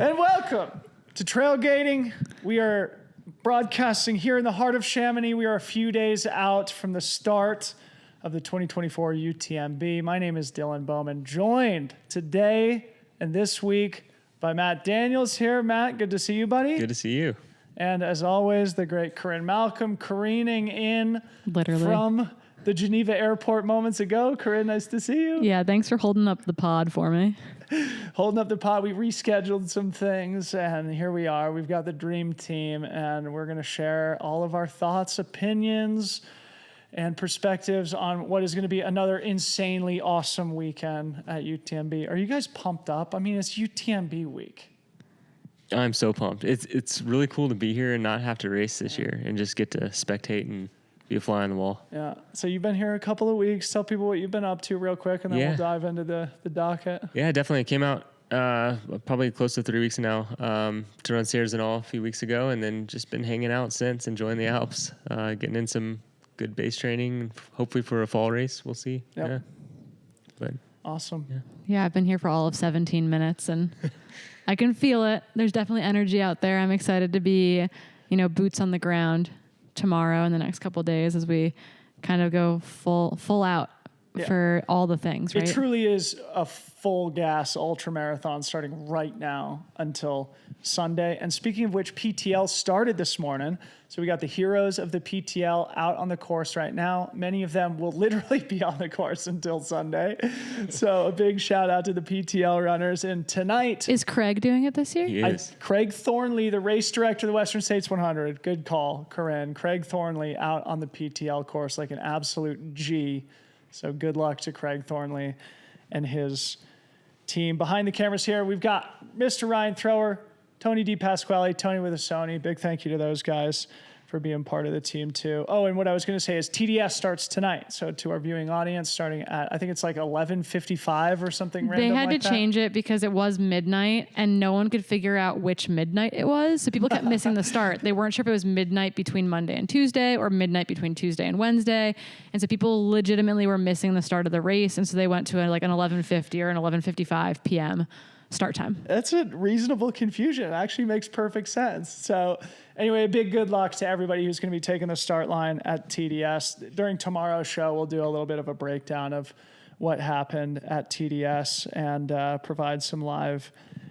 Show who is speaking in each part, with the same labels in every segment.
Speaker 1: And welcome to Trailgating. We are broadcasting here in the heart of Chamonix. We are a few days out from the start of the 2024 UTMB. My name is Dylan Bowman, joined today and this week by Matt Daniels here. Matt, good to see you, buddy.
Speaker 2: Good to see you.
Speaker 1: And as always, the great Corrine Malcolm careening in from the Geneva airport moments ago. Corrine, nice to see you.
Speaker 3: Yeah, thanks for holding up the pod for me.
Speaker 1: Holding up the pod. We rescheduled some things, and here we are. We've got the dream team, and we're going to share all of our thoughts, opinions, and perspectives on what is going to be another insanely awesome weekend at UTMB. Are you guys pumped up? I mean, it's UTMB week.
Speaker 2: I'm so pumped. It's really cool to be here and not have to race this year and just get to spectate and be a fly on the wall.
Speaker 1: Yeah. So you've been here a couple of weeks. Tell people what you've been up to real quick, and then we'll dive into the docket.
Speaker 2: Yeah, definitely. Came out probably close to 3 weeks now to run Sierras and all a few weeks ago, and then just been hanging out since, enjoying the Alps, getting in some good base training, hopefully for a fall race. We'll see.
Speaker 1: Yep.
Speaker 2: Yeah. But
Speaker 1: awesome.
Speaker 3: Yeah, I've been here for all of 17 minutes, and I can feel it. There's definitely energy out there. I'm excited to be, boots on the ground tomorrow and the next couple of days as we kind of go full out for all the things, right?
Speaker 1: It truly is a full gas ultra marathon starting right now until Sunday. And speaking of which, PTL started this morning. So we got the heroes of the PTL out on the course right now. Many of them will literally be on the course until Sunday. So a big shout out to the PTL runners. And tonight...
Speaker 3: Is Craig doing it this year?
Speaker 2: he is.
Speaker 1: Craig Thornley, the race director of the Western States 100. Good call, Corinne. Craig Thornley out on the PTL course like an absolute G. So good luck to Craig Thornley and his team. Behind the cameras here, we've got Mr. Ryan Thrower, Tony DePasquale, Tony with a Sony. Big thank you to those guys for being part of the team too. Oh, and what I was going to say is TDS starts tonight. So to our viewing audience, starting at, I think it's like 11:55 or something random
Speaker 3: They had
Speaker 1: like
Speaker 3: to change it because it was midnight and no one could figure out which midnight it was. So people kept missing the start. They weren't sure if it was midnight between Monday and Tuesday or midnight between Tuesday and Wednesday. And so people legitimately were missing the start of the race. And so they went to like an 11:50 or an 11:55 p.m. start time.
Speaker 1: That's a reasonable confusion. It actually makes perfect sense. So anyway, a big good luck to everybody who's going to be taking the start line at TDS. During tomorrow's show, we'll do a little bit of a breakdown of what happened at TDS and provide some live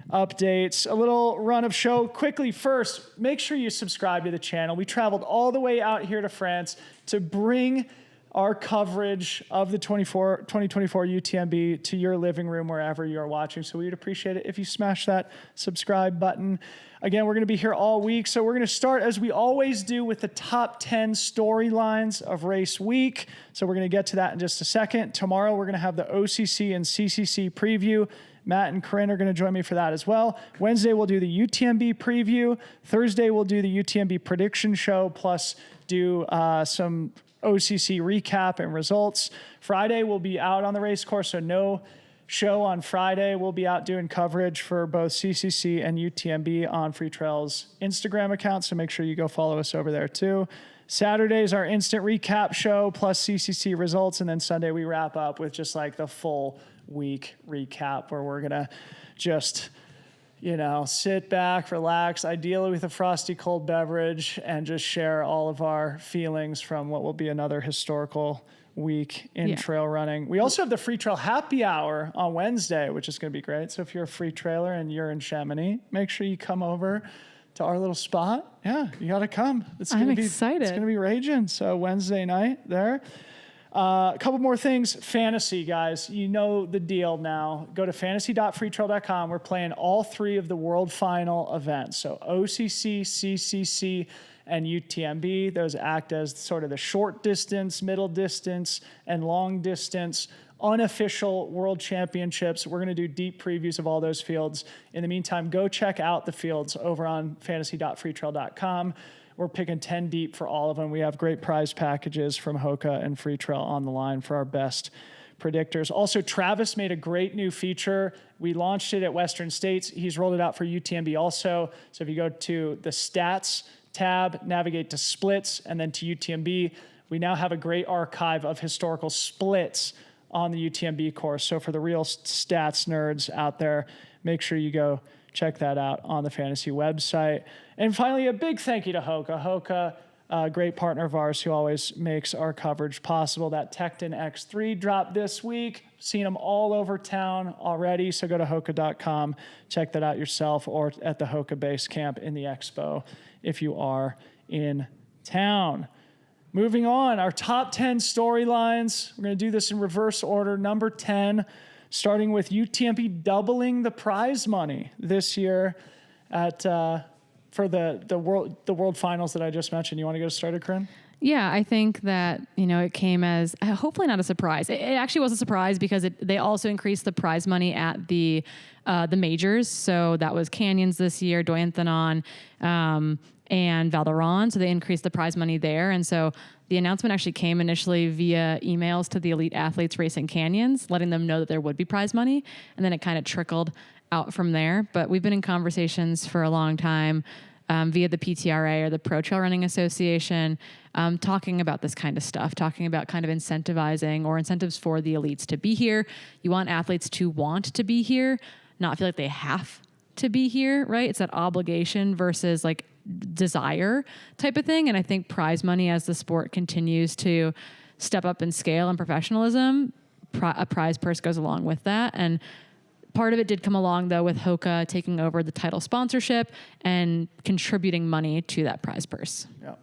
Speaker 1: updates. A little run of show quickly. First, make sure you subscribe to the channel. We traveled all the way out here to France to bring our coverage of the 2024 UTMB to your living room wherever you are watching. So we'd appreciate it if you smash that subscribe button. Again, we're going to be here all week. So we're going to start, as we always do, with the top 10 storylines of race week. So we're going to get to that in just a second. Tomorrow, we're going to have the OCC and CCC preview. Matt and Corinne are going to join me for that as well. Wednesday, we'll do the UTMB preview. Thursday, we'll do the UTMB prediction show, plus do some OCC recap and results. Friday, we'll be out on the race course, so no show on Friday. We'll be out doing coverage for both CCC and UTMB on Freetrail's Instagram account, so make sure you go follow us over there too. Saturday is our instant recap show plus CCC results, and then Sunday we wrap up with just like the full week recap where we're going to just sit back, relax, ideally with a frosty cold beverage, and just share all of our feelings from what will be another historical week in trail running. We also have the Freetrail happy hour on Wednesday, which is going to be great. So if you're a free trailer and you're in Chamonix, make sure you come over to our little spot. Yeah, you got to come.
Speaker 3: I'm excited.
Speaker 1: It's going to be raging. So Wednesday night there. A couple more things. Fantasy, guys. You know the deal now. Go to fantasy.freetrail.com. We're playing all three of the world final events. So OCC, CCC, and UTMB. Those act as sort of the short distance, middle distance, and long distance unofficial world championships. We're going to do deep previews of all those fields. In the meantime, go check out the fields over on fantasy.freetrail.com. We're picking 10 deep for all of them. We have great prize packages from HOKA and Freetrail on the line for our best predictors. Also, Travis made a great new feature. We launched it at Western States. He's rolled it out for UTMB also. So if you go to the stats tab, navigate to splits, and then to UTMB, we now have a great archive of historical splits on the UTMB course. So for the real stats nerds out there, make sure you go check that out on the fantasy website. And finally, a big thank you to HOKA. HOKA, a great partner of ours who always makes our coverage possible. That Tecton X3 dropped this week. Seen them all over town already. So go to hoka.com, check that out yourself, or at the HOKA base camp in the expo if you are in town. Moving on, our top 10 storylines. We're going to do this in reverse order. Number 10, starting with UTMB doubling the prize money this year at for the world finals that I just mentioned. You want to get started, Corrine?
Speaker 3: Yeah, I think that, it came as hopefully not a surprise. It actually was a surprise because they also increased the prize money at the majors. So that was Canyons this year, Doyenthenon, and Valderon. So they increased the prize money there. And so the announcement actually came initially via emails to the elite athletes racing Canyons, letting them know that there would be prize money. And then it kind of trickled out from there. But we've been in conversations for a long time via the PTRA or the Pro Trail Running Association, talking about this kind of stuff, talking about kind of incentivizing or incentives for the elites to be here. You want athletes to want to be here, not feel like they have to be here, right? It's that obligation versus like desire type of thing. And I think prize money, as the sport continues to step up in scale and professionalism, a prize purse goes along with that. And part of it did come along, though, with HOKA taking over the title sponsorship and contributing money to that prize purse.
Speaker 1: Yeah.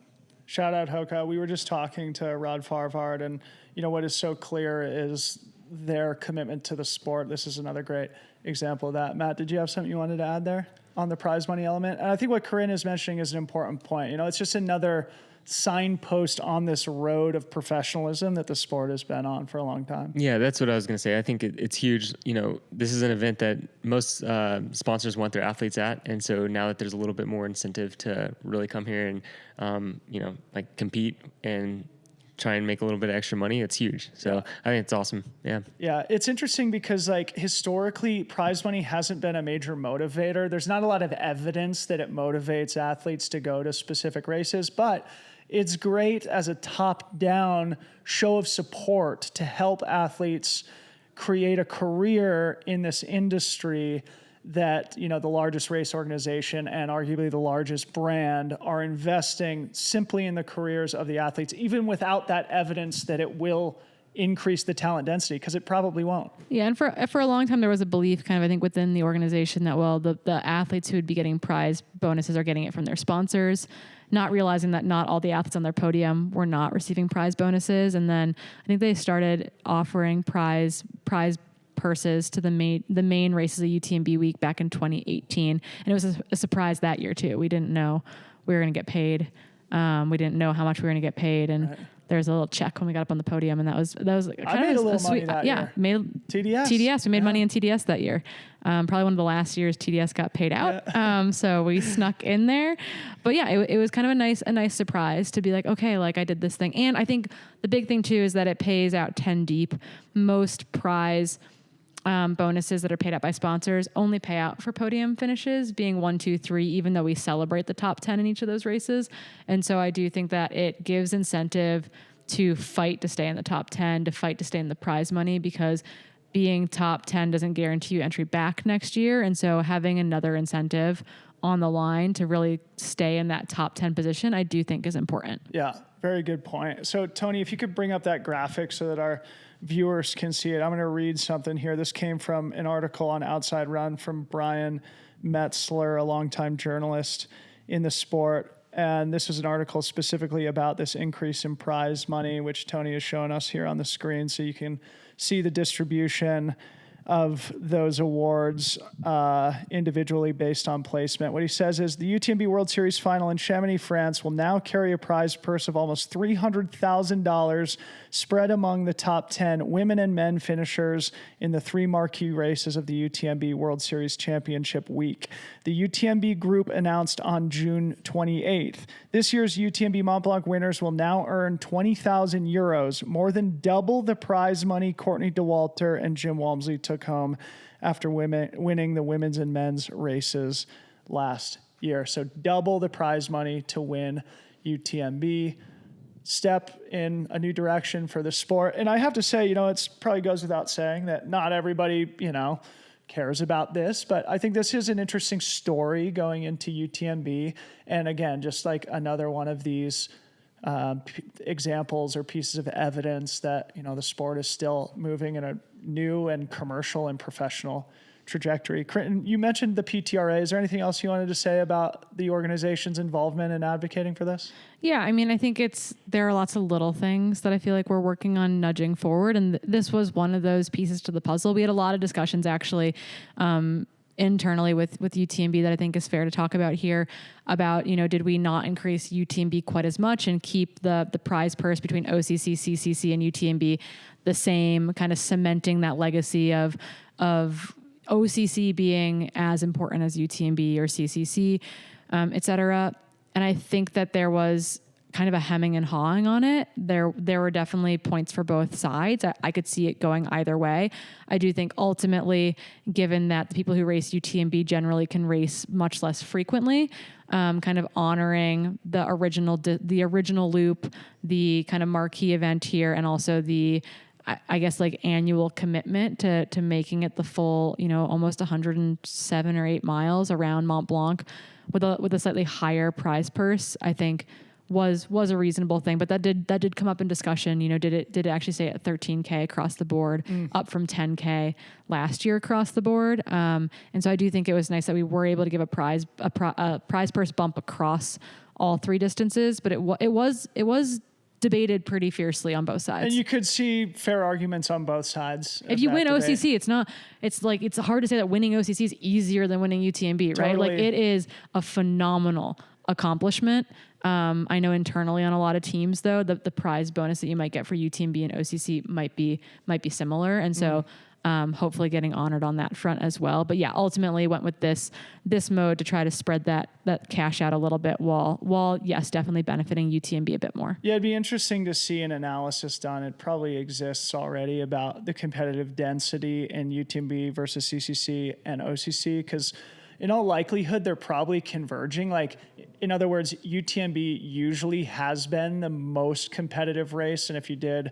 Speaker 1: Shout out HOKA. We were just talking to Rod Farvard, and what is so clear is their commitment to the sport. This is another great example of that. Matt, did you have something you wanted to add there on the prize money element? And I think what Corrine is mentioning is an important point. It's just another signpost on this road of professionalism that the sport has been on for a long time.
Speaker 2: Yeah, that's what I was going to say. I think it's huge. This is an event that most sponsors want their athletes at. And so now that there's a little bit more incentive to really come here and, compete and try and make a little bit of extra money, it's huge. So I think it's awesome. Yeah.
Speaker 1: Yeah. It's interesting because historically prize money hasn't been a major motivator. There's not a lot of evidence that it motivates athletes to go to specific races, but it's great as a top-down show of support to help athletes create a career in this industry that, the largest race organization and arguably the largest brand are investing simply in the careers of the athletes, even without that evidence that it will increase the talent density, because it probably won't.
Speaker 3: Yeah, and for a long time, there was a belief kind of, I think, within the organization that, the athletes who would be getting prize bonuses are getting it from their sponsors, not realizing that not all the athletes on their podium were not receiving prize bonuses. And then I think they started offering prize purses to the main races of UTMB week back in 2018. And it was a surprise that year too. We didn't know we were going to get paid. We didn't know how much we were going to get paid. And right. There was a little check when we got up on the podium, and that was kind
Speaker 1: I made
Speaker 3: of
Speaker 1: a little
Speaker 3: sweet,
Speaker 1: money that year.
Speaker 3: Made TDS. We made money in TDS that year. Probably one of the last years TDS got paid out. Yeah. So we snuck in there, but yeah, it was kind of a nice surprise to be like, okay, I did this thing. And I think the big thing too is that it pays out 10 deep. Most prize bonuses that are paid out by sponsors only pay out for podium finishes, being 1, 2, 3, even though we celebrate the top 10 in each of those races. And so I do think that it gives incentive to fight to stay in the top 10, to fight to stay in the prize money, because being top 10 doesn't guarantee you entry back next year. And so having another incentive on the line to really stay in that top 10 position, I do think is important.
Speaker 1: Yeah, very good point. So Tony, if you could bring up that graphic so that our viewers can see it. I'm going to read something here. This came from an article on Outside Run from Brian Metzler, a longtime journalist in the sport. And this was an article specifically about this increase in prize money, which Tony has shown us here on the screen. So you can see the distribution of those awards individually based on placement. What he says is the UTMB World Series final in Chamonix, France will now carry a prize purse of almost $300,000 spread among the top 10 women and men finishers in the 3 marquee races of the UTMB World Series Championship week. The UTMB group announced on June 28th. This year's UTMB Mont Blanc winners will now earn 20,000 euros, more than double the prize money Courtney Dauwalter and Jim Walmsley took home after winning the women's and men's races last year. So double the prize money to win UTMB. Step in a new direction for the sport. And I have to say, it probably goes without saying that not everybody, cares about this, but I think this is an interesting story going into UTMB. And again, just like another one of these examples or pieces of evidence that, the sport is still moving in a new and commercial and professional trajectory. Critton, you mentioned the PTRA. Is there anything else you wanted to say about the organization's involvement in advocating for this?
Speaker 3: Yeah, I mean, I think there are lots of little things that I feel like we're working on nudging forward. And this was one of those pieces to the puzzle. We had a lot of discussions actually internally with UTMB that I think is fair to talk about here about, did we not increase UTMB quite as much and keep the prize purse between OCC, CCC, and UTMB the same, kind of cementing that legacy of OCC being as important as UTMB or CCC, et cetera. And I think that there was kind of a hemming and hawing on it. There were definitely points for both sides. I could see it going either way. I do think ultimately, given that the people who race UTMB generally can race much less frequently, kind of honoring the original loop, the kind of marquee event here, and also the I guess like annual commitment to making it the full, almost 107 or 8 miles around Mont Blanc with a slightly higher prize purse, I think was a reasonable thing. But that did come up in discussion. Did it actually stay at 13K across the board, up from 10K last year across the board? And so I do think it was nice that we were able to give a prize purse bump across all 3 distances. But it was debated pretty fiercely on both sides.
Speaker 1: And you could see fair arguments on both sides.
Speaker 3: If you win debate. OCC, it's hard to say that winning OCC is easier than winning UTMB, right?
Speaker 1: Totally.
Speaker 3: Like it is a phenomenal accomplishment. I know internally on a lot of teams though, the prize bonus that you might get for UTMB and OCC might be similar. And so, hopefully getting honored on that front as well. But yeah, ultimately went with this mode to try to spread that cash out a little bit while yes, definitely benefiting UTMB a bit more.
Speaker 1: Yeah, it'd be interesting to see an analysis done. It probably exists already about the competitive density in UTMB versus CCC and OCC, because in all likelihood, they're probably converging. Like, in other words, UTMB usually has been the most competitive race. And if you did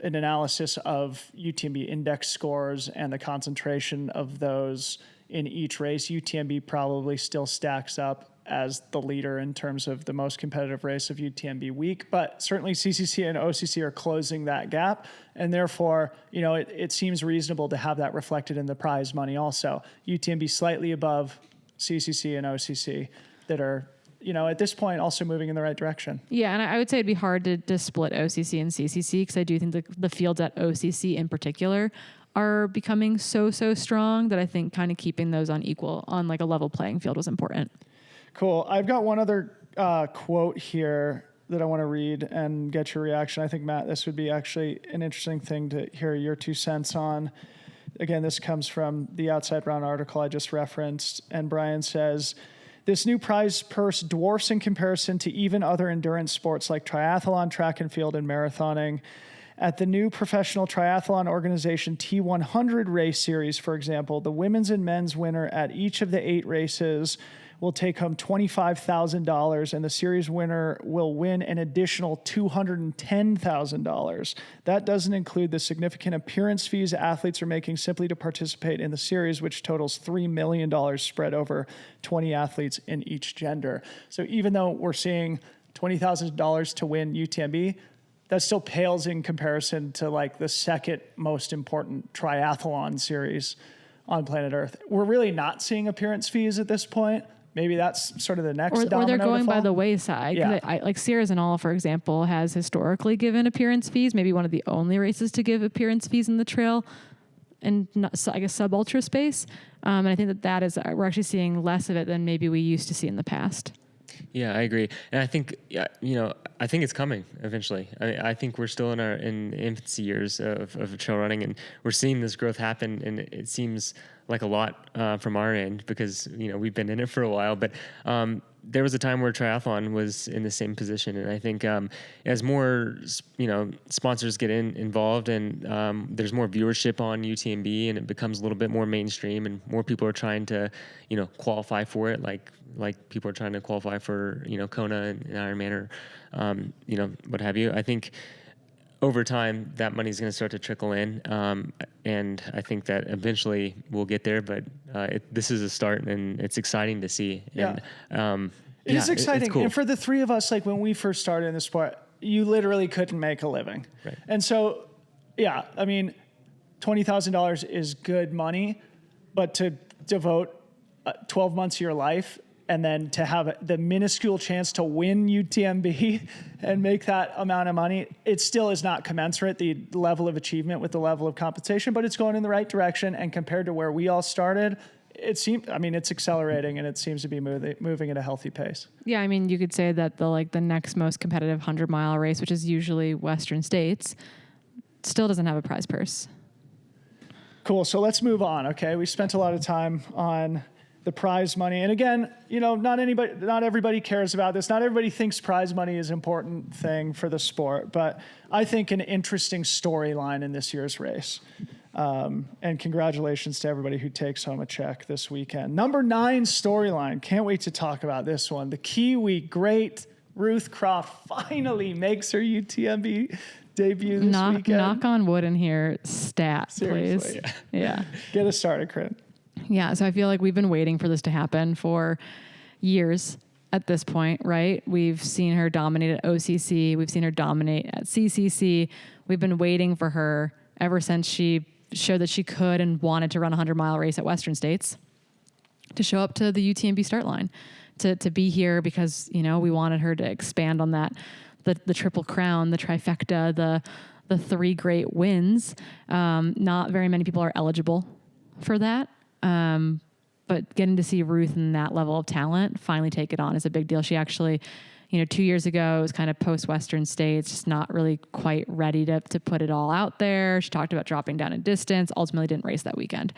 Speaker 1: an analysis of UTMB index scores and the concentration of those in each race, UTMB probably still stacks up as the leader in terms of the most competitive race of UTMB week. But certainly CCC and OCC are closing that gap. And therefore, it seems reasonable to have that reflected in the prize money also. UTMB slightly above CCC and OCC that are, at this point also moving in the right direction.
Speaker 3: Yeah, and I would say it'd be hard to split OCC and CCC because I do think the fields at OCC in particular are becoming so strong that I think kind of keeping those on like a level playing field was important.
Speaker 1: Cool. I've got one other quote here that I want to read and get your reaction. I think, Matt, this would be actually an interesting thing to hear your 2 cents on. Again, this comes from the Outside Round article I just referenced, and Brian says, "This new prize purse dwarfs in comparison to even other endurance sports like triathlon, track and field, and marathoning. At the new professional triathlon organization T100 race series, for example, the women's and men's winner at each of the 8 races will take home $25,000, and the series winner will win an additional $210,000. That doesn't include the significant appearance fees athletes are making simply to participate in the series, which totals $3 million spread over 20 athletes in each gender." So even though we're seeing $20,000 to win UTMB, that still pales in comparison to like the second most important triathlon series on planet Earth. We're really not seeing appearance fees at this point. Maybe that's sort of the next domino
Speaker 3: or they're
Speaker 1: to
Speaker 3: going
Speaker 1: fall.
Speaker 3: by the wayside.
Speaker 1: Yeah.
Speaker 3: Like Sierras and All, for example, has historically given appearance fees, maybe one of the only races to give appearance fees in the trail and I guess sub-ultra space. And I think that is, we're actually seeing less of it than maybe we used to see in the past.
Speaker 2: Yeah, I agree. And I think, I think it's coming eventually. I think we're still in the infancy years of trail running, and we're seeing this growth happen, and it seems like a lot from our end because, we've been in it for a while. But there was a time where triathlon was in the same position. And I think as more, sponsors get involved and there's more viewership on UTMB and it becomes a little bit more mainstream and more people are trying to, qualify for it, like people are trying to qualify for, Kona and Ironman or, what have you. I think over time, that money's going to start to trickle in. And I think that eventually we'll get there, but this is a start, and it's exciting to see.
Speaker 1: Yeah.
Speaker 2: And,
Speaker 1: it is exciting.
Speaker 2: It's cool.
Speaker 1: And for the three of us, like when we first started in the sport, you literally couldn't make a living.
Speaker 2: Right.
Speaker 1: And so, yeah, I mean, $20,000 is good money, but to devote 12 months of your life and then to have the minuscule chance to win UTMB and make that amount of money, it still is not commensurate, the level of achievement with the level of compensation, but it's going in the right direction. And compared to where we all started, it's accelerating, and it seems to be moving at a healthy pace.
Speaker 3: Yeah, I mean, you could say that the next most competitive 100-mile race, which is usually Western States, still doesn't have a prize purse.
Speaker 1: Cool. So let's move on. Okay. We spent a lot of time on the prize money. And again, not everybody cares about this. Not everybody thinks prize money is an important thing for the sport, but I think an interesting storyline in this year's race. And congratulations to everybody who takes home a check this weekend. Number 9 storyline. Can't wait to talk about this one. The Kiwi great Ruth Croft finally makes her UTMB debut this weekend.
Speaker 3: Knock on wood in here. Stat,
Speaker 1: Seriously,
Speaker 3: please. Yeah.
Speaker 1: Get us started, Corinne.
Speaker 3: Yeah, so I feel like we've been waiting for this to happen for years at this point, right? We've seen her dominate at OCC. We've seen her dominate at CCC. We've been waiting for her ever since she showed that she could and wanted to run a 100-mile race at Western States to show up to the UTMB start line, to be here because, we wanted her to expand on that, the Triple Crown, the trifecta, the 3 great wins. Not very many people are eligible for that. But getting to see Ruth in that level of talent finally take it on is a big deal. She actually, 2 years ago, was kind of post-Western States, just not really quite ready to put it all out there. She talked about dropping down in distance, ultimately didn't race that weekend.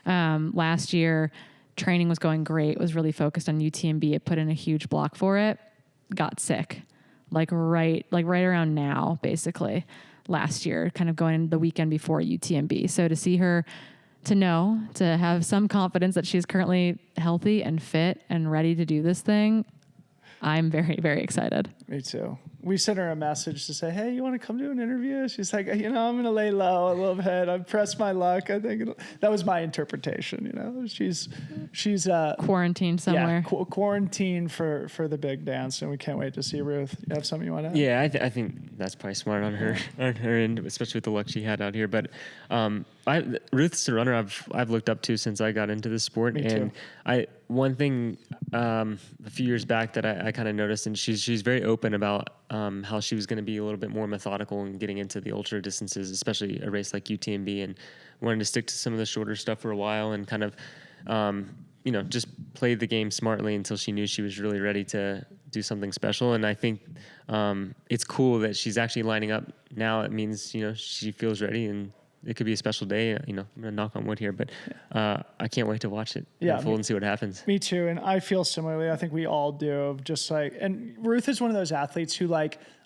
Speaker 3: Last year, training was going great, was really focused on UTMB. It put in a huge block for it, got sick, right around now, basically, last year, kind of going the weekend before UTMB. So to see her, to have some confidence that she's currently healthy and fit and ready to do this thing, I'm very, very excited.
Speaker 1: Me too. We sent her a message to say, hey, you want to come do an interview? She's like, I'm going to lay low a little bit. I've pressed my luck. I think that was my interpretation. She's
Speaker 3: quarantined somewhere.
Speaker 1: Yeah, quarantined for the big dance, and we can't wait to see Ruth. You have something you want to add?
Speaker 2: Yeah, I think that's probably smart on her end, especially with the luck she had out here. But Ruth's a runner I've looked up to since I got into this sport.
Speaker 1: Me
Speaker 2: and
Speaker 1: too.
Speaker 2: One thing a few years back that I kind of noticed, and she's very open about how she was going to be a little bit more methodical in getting into the ultra distances, especially a race like UTMB, and wanted to stick to some of the shorter stuff for a while and kind of just play the game smartly until she knew she was really ready to do something special. And I think it's cool that she's actually lining up now. It means she feels ready, and it could be a special day. I'm gonna knock on wood here, but I can't wait to watch it unfold and see what happens.
Speaker 1: Me too, and I feel similarly. I think we all do. Of just and Ruth is one of those athletes who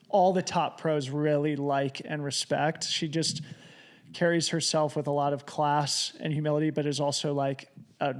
Speaker 1: all the top pros really like and respect. She just carries herself with a lot of class and humility, but is also a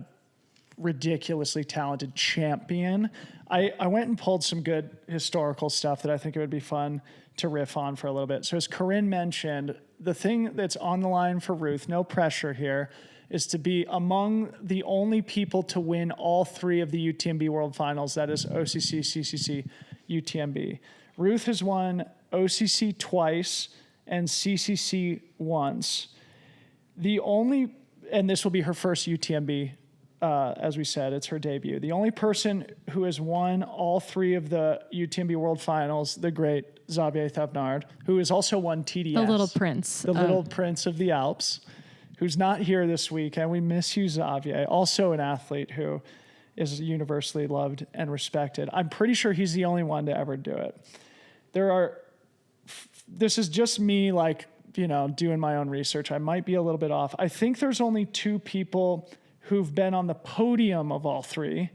Speaker 1: ridiculously talented champion. I went and pulled some good historical stuff that I think it would be fun to riff on for a little bit. So as Corrine mentioned, the thing that's on the line for Ruth, no pressure here, is to be among the only people to win all 3 of the UTMB World Finals. That is OCC, CCC, UTMB. Ruth has won OCC twice and CCC once. And this will be her first UTMB. As we said, it's her debut. The only person who has won all 3 of the UTMB World Finals, the great Xavier Thévenard, who has also won TDS.
Speaker 3: The little prince.
Speaker 1: The little prince of the Alps, who's not here this weekend. We miss you, Xavier. Also an athlete who is universally loved and respected. I'm pretty sure he's the only one to ever do it. This is just me, doing my own research. I might be a little bit off. I think there's only 2 people who've been on the podium of all 3.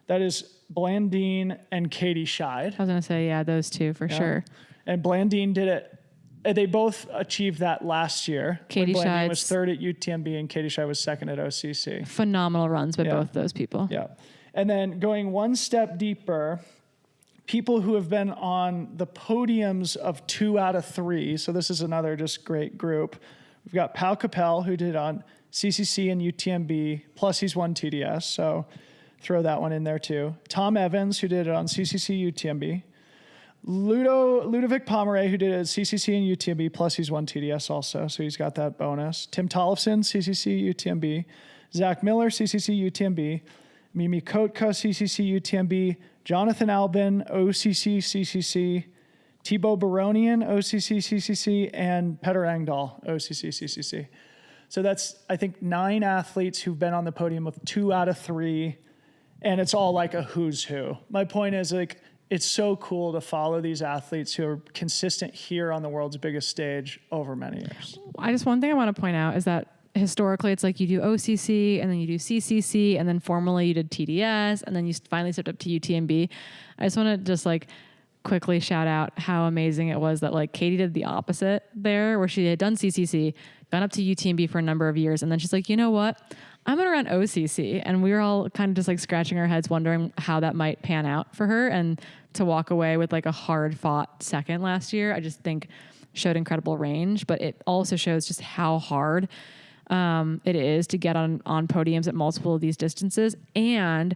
Speaker 1: That is Blandine and Katie Scheid.
Speaker 3: I was going to say, yeah, those 2 for sure.
Speaker 1: And Blandine did it. They both achieved that last year.
Speaker 3: Katie
Speaker 1: Blandine
Speaker 3: Scheid
Speaker 1: was 3rd at UTMB and Katie Scheid was 2nd at OCC.
Speaker 3: Phenomenal runs by both those people.
Speaker 1: Yeah. And then going one step deeper, people who have been on the podiums of 2 out of 3. So this is another just great group. We've got Pau Capel, who did on CCC and UTMB, plus he's won TDS, so throw that one in there too. Tom Evans, who did it on CCC, UTMB. Ludovic Pomeray, who did it at CCC and UTMB, plus he's won TDS also, so he's got that bonus. Tim Tollefson, CCC, UTMB. Zach Miller, CCC, UTMB. Mimi Kotka, CCC, UTMB. Jonathan Albin, OCC, CCC. Thibaut Baronian, OCC, CCC. And Petter Engdahl, OCC, CCC. So that's, I think, 9 athletes who've been on the podium of 2 out of 3, and it's all like a who's who. My point is, like, it's so cool to follow these athletes who are consistent here on the world's biggest stage over many years.
Speaker 3: One thing I want to point out is that historically it's like you do OCC and then you do CCC and then formally you did TDS and then you finally stepped up to UTMB. I just want to just like quickly shout out how amazing it was that like Katie did the opposite there, where she had done CCC, gone up to UTMB for a number of years, and then she's like, you know what? I'm going to run OCC. And we were all kind of just like scratching our heads wondering how that might pan out for her. And to walk away with like a hard fought second last year, I just think showed incredible range, but it also shows just how hard it is to get on podiums at multiple of these distances and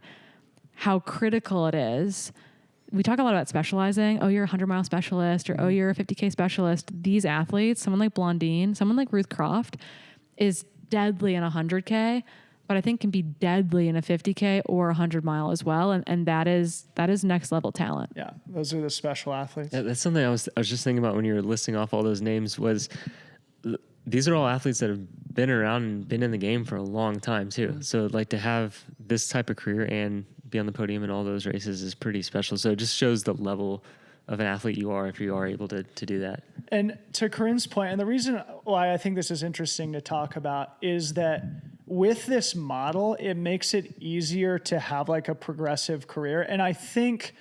Speaker 3: how critical it is. We talk a lot about specializing. Oh, you're a 100-mile specialist, or oh, you're a 50K specialist. These athletes, someone like Blondine, someone like Ruth Croft, is deadly in a 100K, but I think can be deadly in a 50K or a 100-mile as well. And that is next level talent.
Speaker 1: Yeah, those are the special athletes.
Speaker 2: Yeah, that's something I was just thinking about when you were listing off all those names. Was these are all athletes that have been around and been in the game for a long time too. Mm-hmm. So like to have this type of career and be on the podium in all those races is pretty special. So it just shows the level of an athlete you are if you are able to do that.
Speaker 1: And to Corrine's point, and the reason why I think this is interesting to talk about is that with this model, it makes it easier to have like a progressive career. And I think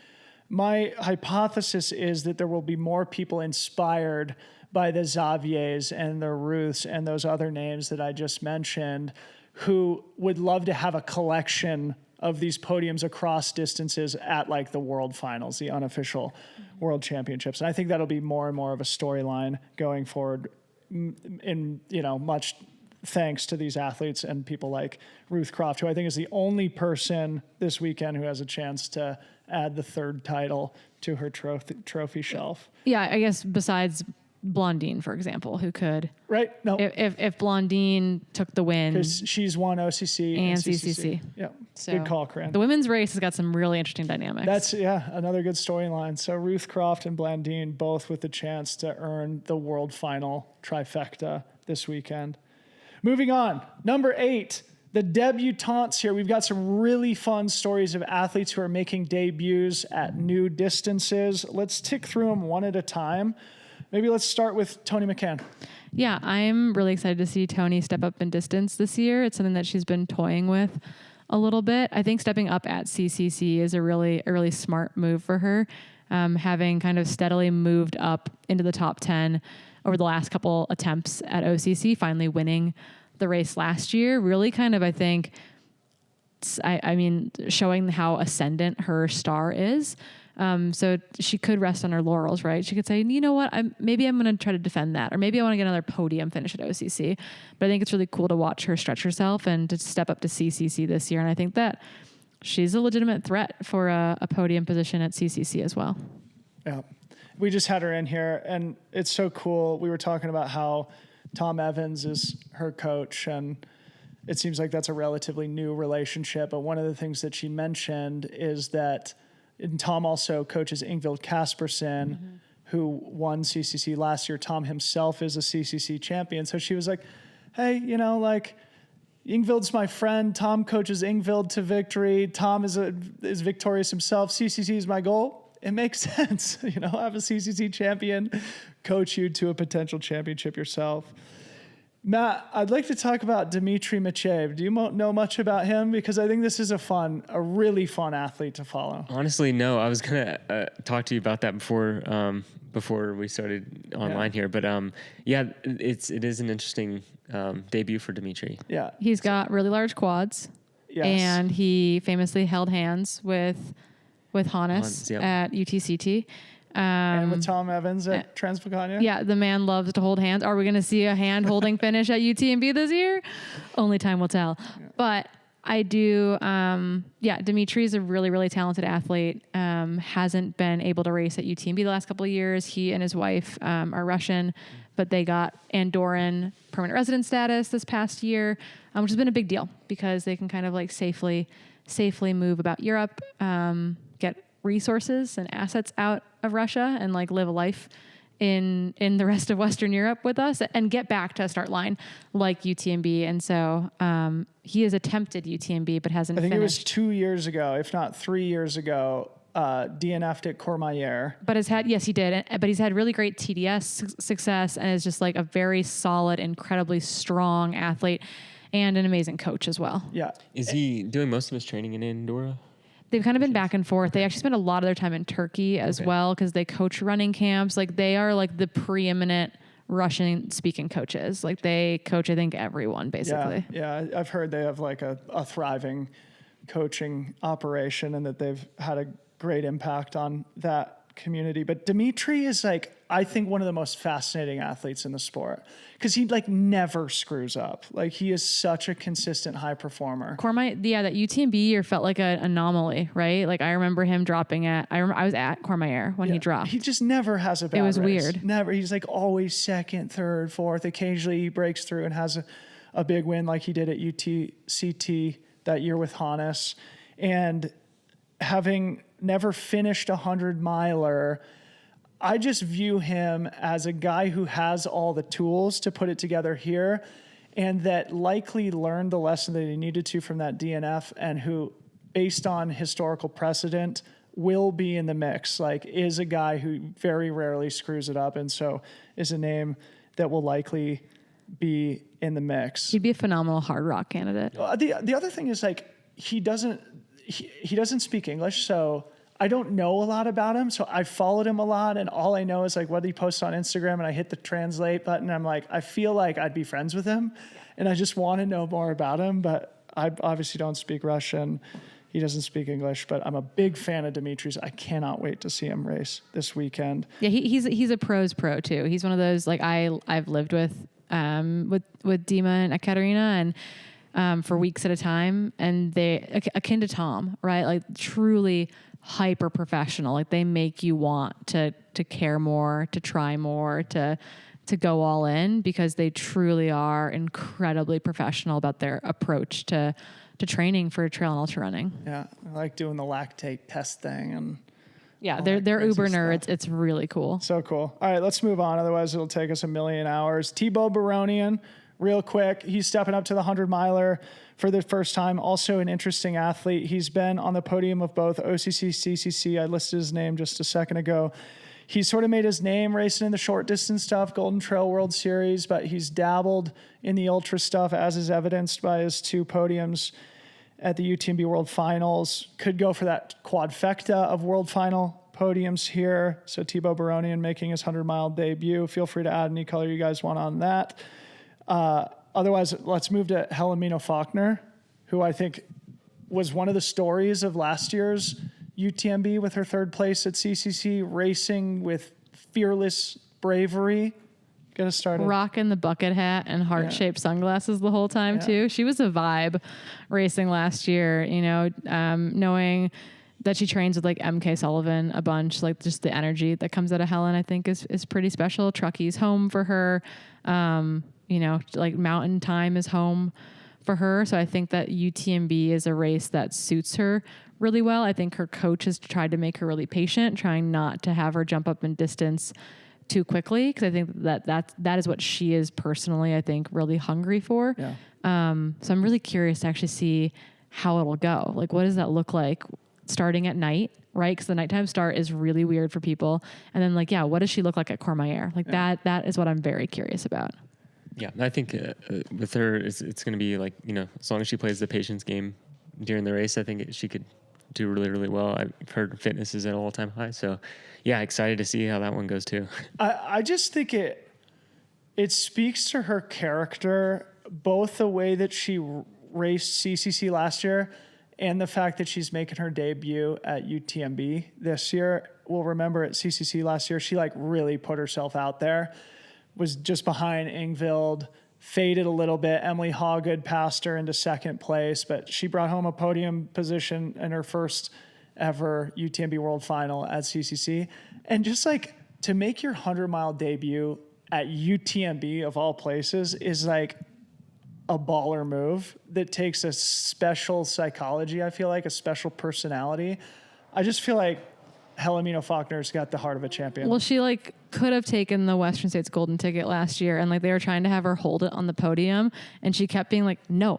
Speaker 1: my hypothesis is that there will be more people inspired by the Xaviers and the Ruths and those other names that I just mentioned, who would love to have a collection of these podiums across distances at like the world finals, the unofficial world championships. And I think that'll be more and more of a storyline going forward, in, you know, much thanks to these athletes and people like Ruth Croft, who I think is the only person this weekend who has a chance to add the 3rd title to her trophy shelf.
Speaker 3: Yeah, I guess besides Blondine, for example, who could.
Speaker 1: Right. No.
Speaker 3: If Blondine took the win.
Speaker 1: Because she's won OCC
Speaker 3: and CCC.
Speaker 1: Yeah.
Speaker 3: So
Speaker 1: good call, Corinne.
Speaker 3: The women's race has got some really interesting dynamics.
Speaker 1: That's, another good storyline. So Ruth Croft and Blondine both with the chance to earn the world final trifecta this weekend. Moving on. Number 8, the debutantes here. We've got some really fun stories of athletes who are making debuts at new distances. Let's tick through them one at a time. Maybe let's start with Tony McCann.
Speaker 3: Yeah, I'm really excited to see Tony step up in distance this year. It's something that she's been toying with a little bit. I think stepping up at CCC is a really smart move for her, having kind of steadily moved up into the top 10 over the last couple attempts at OCC, finally winning the race last year. Really kind of, I think, showing how ascendant her star is. So she could rest on her laurels, right? She could say, you know what, maybe I'm going to try to defend that, or maybe I want to get another podium finish at OCC. But I think it's really cool to watch her stretch herself and to step up to CCC this year. And I think that she's a legitimate threat for a podium position at CCC as well.
Speaker 1: Yeah. We just had her in here, and it's so cool. We were talking about how Tom Evans is her coach, and it seems like that's a relatively new relationship. But one of the things that she mentioned is that, and Tom also coaches Ingvild Kaspersen, who won CCC last year. Tom himself is a CCC champion. So she was like, hey, Ingvild's my friend. Tom coaches Ingvild to victory. Tom is victorious himself. CCC is my goal. It makes sense, have a CCC champion coach you to a potential championship yourself. Matt, I'd like to talk about Dmitry Machev. Do you know much about him? Because I think this is a really fun athlete to follow.
Speaker 2: Honestly, no. I was gonna talk to you about that before we started online here. But it is an interesting debut for Dmitry.
Speaker 1: Yeah,
Speaker 3: he's got really large quads, and he famously held hands with with Hannes
Speaker 2: Hans, yep.
Speaker 3: at UTCT.
Speaker 1: And with Tom Evans at Transvolcania.
Speaker 3: Yeah, the man loves to hold hands. Are we going to see a hand holding finish at UTMB this year? Only time will tell. Yeah. But I do, Dimitri is a really, really talented athlete. Hasn't been able to race at UTMB the last couple of years. He and his wife are Russian, but they got Andorran permanent resident status this past year, which has been a big deal because they can kind of like safely move about Europe, get resources and assets out of Russia and like live a life in the rest of Western Europe with us and get back to a start line like UTMB. And so he has attempted UTMB but hasn't finished.
Speaker 1: I think it was 2 years ago, if not 3 years ago, DNF'd at Courmayeur.
Speaker 3: But he did. But he's had really great TDS success and is just like a very solid, incredibly strong athlete and an amazing coach as well.
Speaker 1: Yeah.
Speaker 2: Is he doing most of his training in Andorra?
Speaker 3: They've kind of been back and forth. They actually spend a lot of their time in Turkey as well because they coach running camps. Like they are like the preeminent Russian speaking coaches. Like they coach, I think, everyone basically.
Speaker 1: Yeah. I've heard they have like a thriving coaching operation and that they've had a great impact on that community. But Dimitri is like, I think one of the most fascinating athletes in the sport because he like never screws up. Like he is such a consistent high performer.
Speaker 3: That UTMB year felt like an anomaly, right? Like I remember him dropping I was at Courmayeur when he dropped.
Speaker 1: He just never has a bad race.
Speaker 3: It was weird.
Speaker 1: Never. He's like always second, third, fourth. Occasionally he breaks through and has a big win like he did at UTCT that year with Hannes. And having never finished 100-miler, I just view him as a guy who has all the tools to put it together here and that likely learned the lesson that he needed to from that DNF and who, based on historical precedent, will be in the mix, like is a guy who very rarely screws it up and so is a name that will likely be in the mix.
Speaker 3: He'd be a phenomenal hard rock candidate.
Speaker 1: The other thing is like he doesn't speak English, so I don't know a lot about him, so I followed him a lot, and all I know is like what he posts on Instagram, and I hit the translate button. I'm like, I feel like I'd be friends with him, and I just want to know more about him, but I obviously don't speak Russian. He doesn't speak English, but I'm a big fan of Dimitri's. I cannot wait to see him race this weekend.
Speaker 3: Yeah, he's a pro's pro too. He's one of those like I've lived with Dima and Ekaterina and for weeks at a time, and they akin to Tom, right? Like truly hyper professional. Like they make you want to care more, to try more, to go all in because they truly are incredibly professional about their approach to training for trail and ultra running.
Speaker 1: Yeah, I like doing the lactate test thing and
Speaker 3: yeah, they're uber nerds.
Speaker 1: Stuff.
Speaker 3: It's really cool.
Speaker 1: So cool. All right, let's move on. Otherwise, it'll take us a million hours. Thibaut Baronian, real quick. He's stepping up to the 100-miler for the first time. Also an interesting athlete. He's been on the podium of both OCC, CCC. I listed his name just a second ago. He's sort of made his name racing in the short distance stuff, Golden Trail World Series, but he's dabbled in the ultra stuff as is evidenced by his 2 podiums at the UTMB World Finals. Could go for that quadfecta of World Final podiums here. So Thibaut Baronian making his 100-mile debut. Feel free to add any color you guys want on that. Otherwise, let's move to Helena Faulkner, who I think was one of the stories of last year's UTMB with her 3rd place at CCC, racing with fearless bravery. Get us started.
Speaker 3: Rocking the bucket hat and heart-shaped sunglasses the whole time too. She was a vibe racing last year, you know, knowing that she trains with like MK Sullivan a bunch, like just the energy that comes out of Helen, I think is pretty special. Truckie's home for her. You know, like mountain time is home for her. So I think that UTMB is a race that suits her really well. I think her coach has tried to make her really patient, trying not to have her jump up in distance too quickly. Cause I think that is what she is personally, I think, really hungry for.
Speaker 1: Yeah.
Speaker 3: So I'm really curious to actually see how it'll go. Like, what does that look like starting at night? Right. Cause the nighttime start is really weird for people. And then like, what does she look like at Courmayeur? Like that is what I'm very curious about.
Speaker 2: Yeah, I think with her, it's going to be like, you know, as long as she plays the patience game during the race, I think she could do really, really well. I've heard fitness is at an all-time high. So, yeah, excited to see how that one goes too.
Speaker 1: I just think it speaks to her character, both the way that she raced CCC last year and the fact that she's making her debut at UTMB this year. We'll remember at CCC last year, she like really put herself out there, was just behind Ingvild, faded a little bit. Emily Hawgood passed her into second place, but she brought home a podium position in her first ever UTMB World Final at CCC. And just like to make your 100-mile debut at UTMB of all places is like a baller move that takes a special psychology, I feel like, a special personality. I just feel like Helena Faulkner's got the heart of a champion.
Speaker 3: Well, she like could have taken the Western States golden ticket last year, and like they were trying to have her hold it on the podium, and she kept being like, no,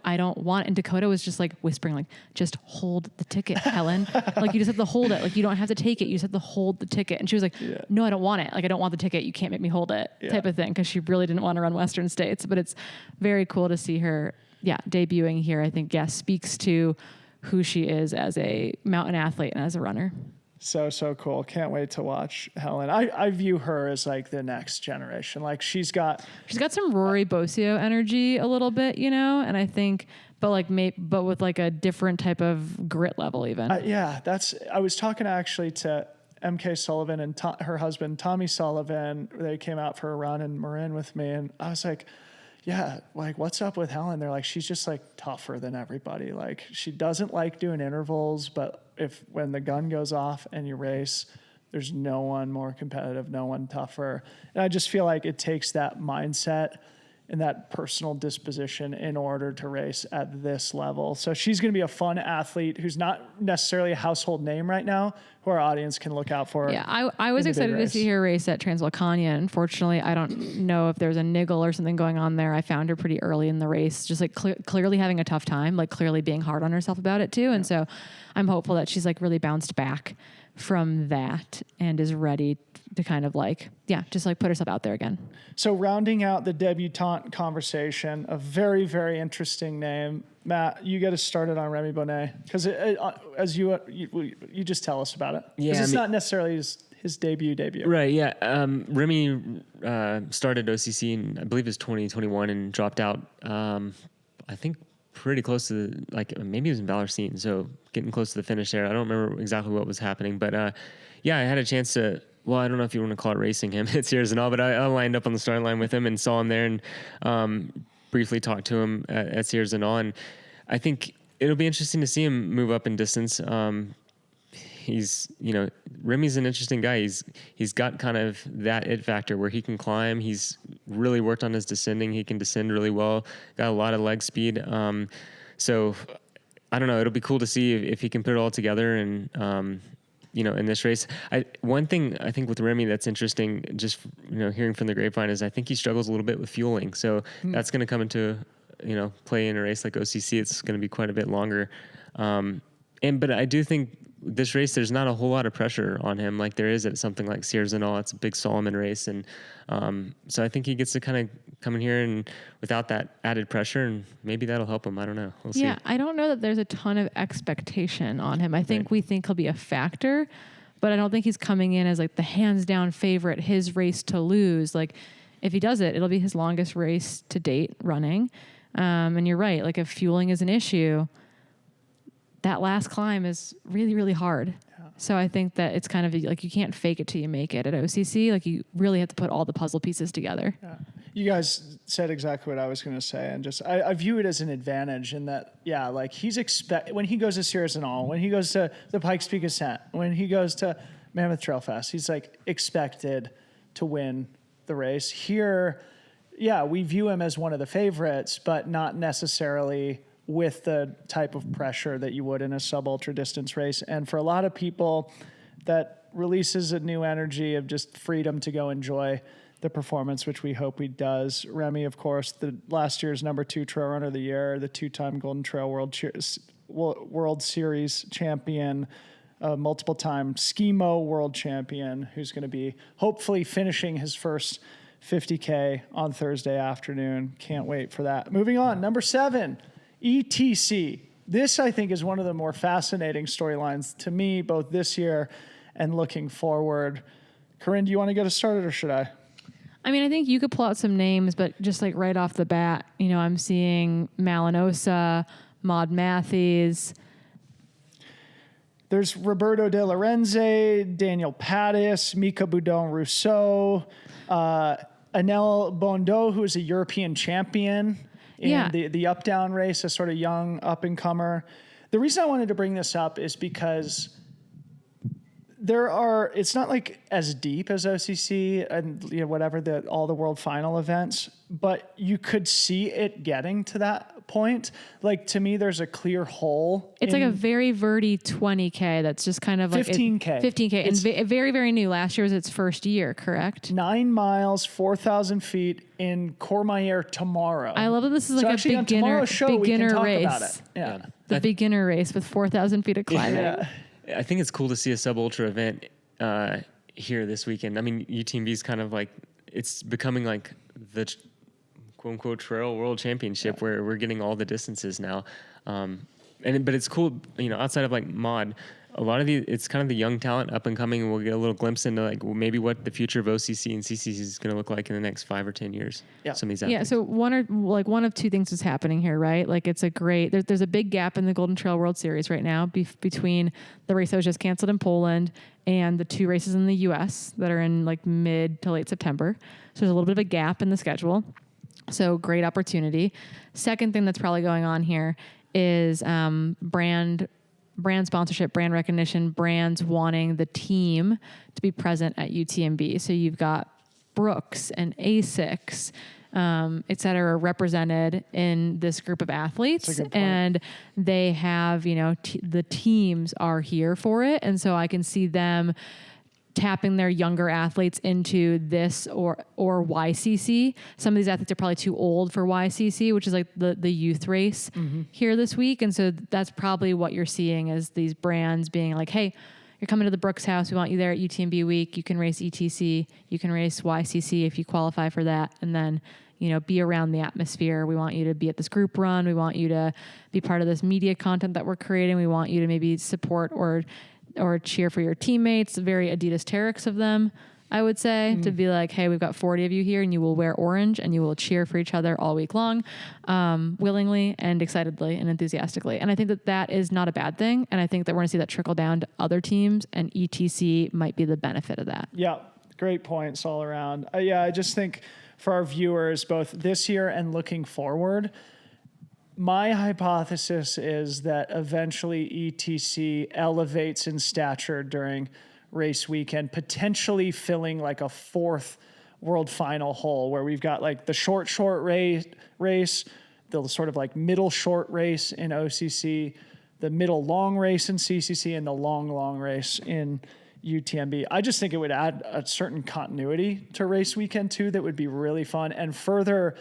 Speaker 3: I don't want it. And Dakota was just like whispering, like, just hold the ticket, Helen. Like, you just have to hold it. Like, you don't have to take it. You just have to hold the ticket. And she was like, no, I don't want it. Like, I don't want the ticket. You can't make me hold it, type of thing. Because she really didn't want to run Western States. But it's very cool to see her, debuting here. I think, speaks to who she is as a mountain athlete and as a runner.
Speaker 1: So cool. Can't wait to watch Helen. I view her as like the next generation. Like she's got
Speaker 3: some Rory Bossio energy a little bit, and I think, but with like a different type of grit level even.
Speaker 1: I was talking actually to MK Sullivan and her husband, Tommy Sullivan. They came out for a run in Marin with me, and I was like, like what's up with Helen? They're like, she's just like tougher than everybody. Like she doesn't like doing intervals, but when the gun goes off and you race, there's no one more competitive, no one tougher. And I just feel like it takes that mindset and that personal disposition in order to race at this level. So she's going to be a fun athlete who's not necessarily a household name right now, who our audience can look out for.
Speaker 3: Yeah, I was excited to see her race at Transvolcania. Unfortunately, I don't know if there's a niggle or something going on there. I found her pretty early in the race, just like clearly having a tough time, like clearly being hard on herself about it too. And so I'm hopeful that she's like really bounced back from that and is ready to kind of like, just like put herself out there again.
Speaker 1: So rounding out the debutante conversation, a very, very interesting name. Matt, you get us started on Remy Bonnet because as you just tell us about it. Yeah, it's not necessarily his debut.
Speaker 2: Right. Yeah. Remy started OCC in I believe it was 2021 and dropped out. I think pretty close to maybe it was in Valenciennes, so getting close to the finish there. I don't remember exactly what was happening, but I had a chance to. Well, I don't know if you want to call it racing him at Sierras and all, but I lined up on the starting line with him and saw him there and briefly talked to him at Sierras and all. And I think it'll be interesting to see him move up in distance. He's, Remy's an interesting guy. He's got kind of that it factor where he can climb. He's really worked on his descending. He can descend really well. Got a lot of leg speed. So I don't know. It'll be cool to see if he can put it all together and, in this race. One thing I think with Remy that's interesting, just, hearing from the grapevine is I think he struggles a little bit with fueling. So that's going to come into, play in a race like OCC. It's going to be quite a bit longer. But I do think this race, there's not a whole lot of pressure on him like there is at something like Sierras and all. It's a big Solomon race. And so I think he gets to kind of come in here and without that added pressure, and maybe that'll help him. I don't know. We'll see.
Speaker 3: I don't know that there's a ton of expectation on him. I think we think he'll be a factor, but I don't think he's coming in as like the hands down favorite, his race to lose. Like if he does it, it'll be his longest race to date running. And you're right. Like if fueling is an issue, that last climb is really, really hard. Yeah. So I think that it's kind of like you can't fake it till you make it at OCC. Like you really have to put all the puzzle pieces together. Yeah.
Speaker 1: You guys said exactly what I was going to say. And just, I view it as an advantage in that, like he's when he goes to Sierras and all, when he goes to the Pikes Peak Ascent, when he goes to Mammoth Trail Fest, he's like expected to win the race. Here, we view him as one of the favorites, but not necessarily with the type of pressure that you would in a sub-ultra distance race. And for a lot of people, that releases a new energy of just freedom to go enjoy the performance, which we hope he does. Remy, of course, the last year's #2 trail runner of the year, the 2-time Golden Trail World Series champion, multiple-time Skimo world champion, who's going to be hopefully finishing his first 50K on Thursday afternoon. Can't wait for that. Moving on, #7. ETC. This, I think, is one of the more fascinating storylines to me, both this year and looking forward. Corrine, do you want to get us started or should I?
Speaker 3: I mean, I think you could pull out some names, but just like right off the bat, I'm seeing Malinosa, Maud Matthews.
Speaker 1: There's Roberto De Lorenzi, Daniel Pattis, Mika Boudon-Rousseau, Anel Bondo, who is a European champion in the up-down race, a sort of young up-and-comer. The reason I wanted to bring this up is because it's not like as deep as OCC and whatever all the world final events, but you could see it getting to that point. Like, to me, there's a clear hole.
Speaker 3: It's like a very verty 20K that's just kind of like
Speaker 1: 15K.
Speaker 3: 15K. And very, very new. Last year was its first year, correct?
Speaker 1: 9 miles, 4,000 feet in Courmayeur tomorrow.
Speaker 3: I love that this is like a beginner race.
Speaker 1: About it. Yeah.
Speaker 3: The beginner race with 4,000 feet of climbing.
Speaker 1: Yeah.
Speaker 2: I think it's cool to see a sub-ultra event here this weekend. I mean, UTMB is kind of like, it's becoming like the quote-unquote trail world championship where we're getting all the distances now. But it's cool, outside of like Maud, a lot of it's kind of the young talent up and coming, and we'll get a little glimpse into like maybe what the future of OCC and CCC is going to look like in the next 5 or 10 years.
Speaker 1: Yeah.
Speaker 2: Some of these athletes.
Speaker 3: Yeah. So one of two things is happening here, right? Like it's there's a big gap in the Golden Trail World Series right now between the race that was just canceled in Poland and the 2 races in the U.S. that are in like mid to late September. So there's a little bit of a gap in the schedule. So great opportunity. Second thing that's probably going on here is brand sponsorship, brand recognition, brands wanting the team to be present at UTMB. So you've got Brooks and ASICS, et cetera, represented in this group of athletes. And they have, the teams are here for it. And so I can see them tapping their younger athletes into this or YCC. Some of these athletes are probably too old for YCC, which is like the youth race here this week. And so that's probably what you're seeing is these brands being like, hey, you're coming to the Brooks house. We want you there at UTMB week. You can race ETC. You can race YCC if you qualify for that. And then, be around the atmosphere. We want you to be at this group run. We want you to be part of this media content that we're creating. We want you to maybe support or cheer for your teammates. Very Adidas Terex of them, I would say, to be like, hey, we've got 40 of you here and you will wear orange and you will cheer for each other all week long, willingly and excitedly and enthusiastically. And I think that is not a bad thing. And I think that we're going to see that trickle down to other teams, and ETC might be the benefit of that.
Speaker 1: Yeah, great points all around. I just think for our viewers, both this year and looking forward, my hypothesis is that eventually ETC elevates in stature during race weekend, potentially filling like a 4th world final hole where we've got like the short race, the sort of like middle short race in OCC, the middle long race in CCC, and the long race in UTMB. I just think it would add a certain continuity to race weekend too that would be really fun and further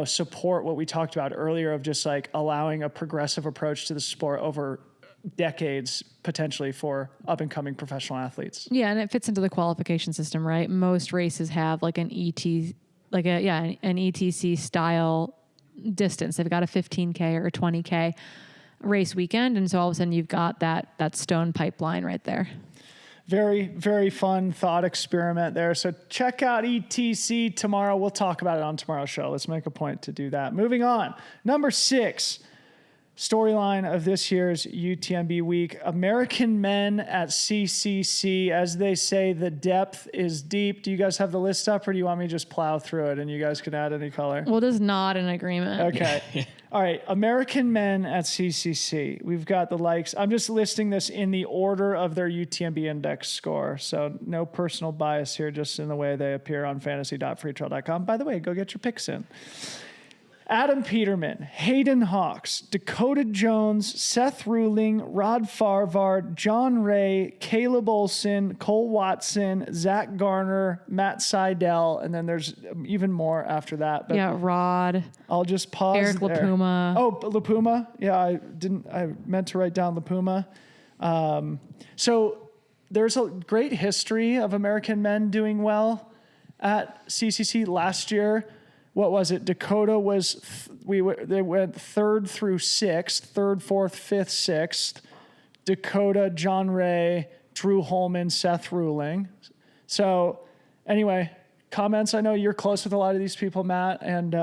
Speaker 1: support what we talked about earlier of just like allowing a progressive approach to the sport over decades potentially for up and coming professional athletes.
Speaker 3: Yeah. And it fits into the qualification system, right? Most races have like an ETC style distance. They've got a 15K or a 20K race weekend. And so all of a sudden you've got that stone pipeline right there.
Speaker 1: Very, very fun thought experiment there. So check out ETC tomorrow. We'll talk about it on tomorrow's show. Let's make a point to do that. Moving on. Number 6, storyline of this year's UTMB week. American men at CCC. As they say, the depth is deep. Do you guys have the list up, or do you want me to just plow through it and you guys can add any color?
Speaker 3: We'll just nod in agreement.
Speaker 1: Okay. All right. American men at CCC. We've got the likes. I'm just listing this in the order of their UTMB index score. So no personal bias here, just in the way they appear on fantasy.freetrail.com. By the way, go get your picks in. Adam Peterman, Hayden Hawks, Dakota Jones, Seth Ruling, Rod Farvard, John Ray, Caleb Olson, Cole Watson, Zach Garner, Matt Seidel, and then there's even more after that. But
Speaker 3: yeah, Rod.
Speaker 1: I'll just pause
Speaker 3: Eric
Speaker 1: there.
Speaker 3: LaPuma.
Speaker 1: Oh, LaPuma. Yeah, I meant to write down LaPuma. So there's a great history of American men doing well at CCC last year. What was it? Dakota was, they went 3rd through 6th, 3rd, 4th, 5th, 6th. Dakota, John Ray, Drew Holman, Seth Ruling. So anyway, comments. I know you're close with a lot of these people, Matt, and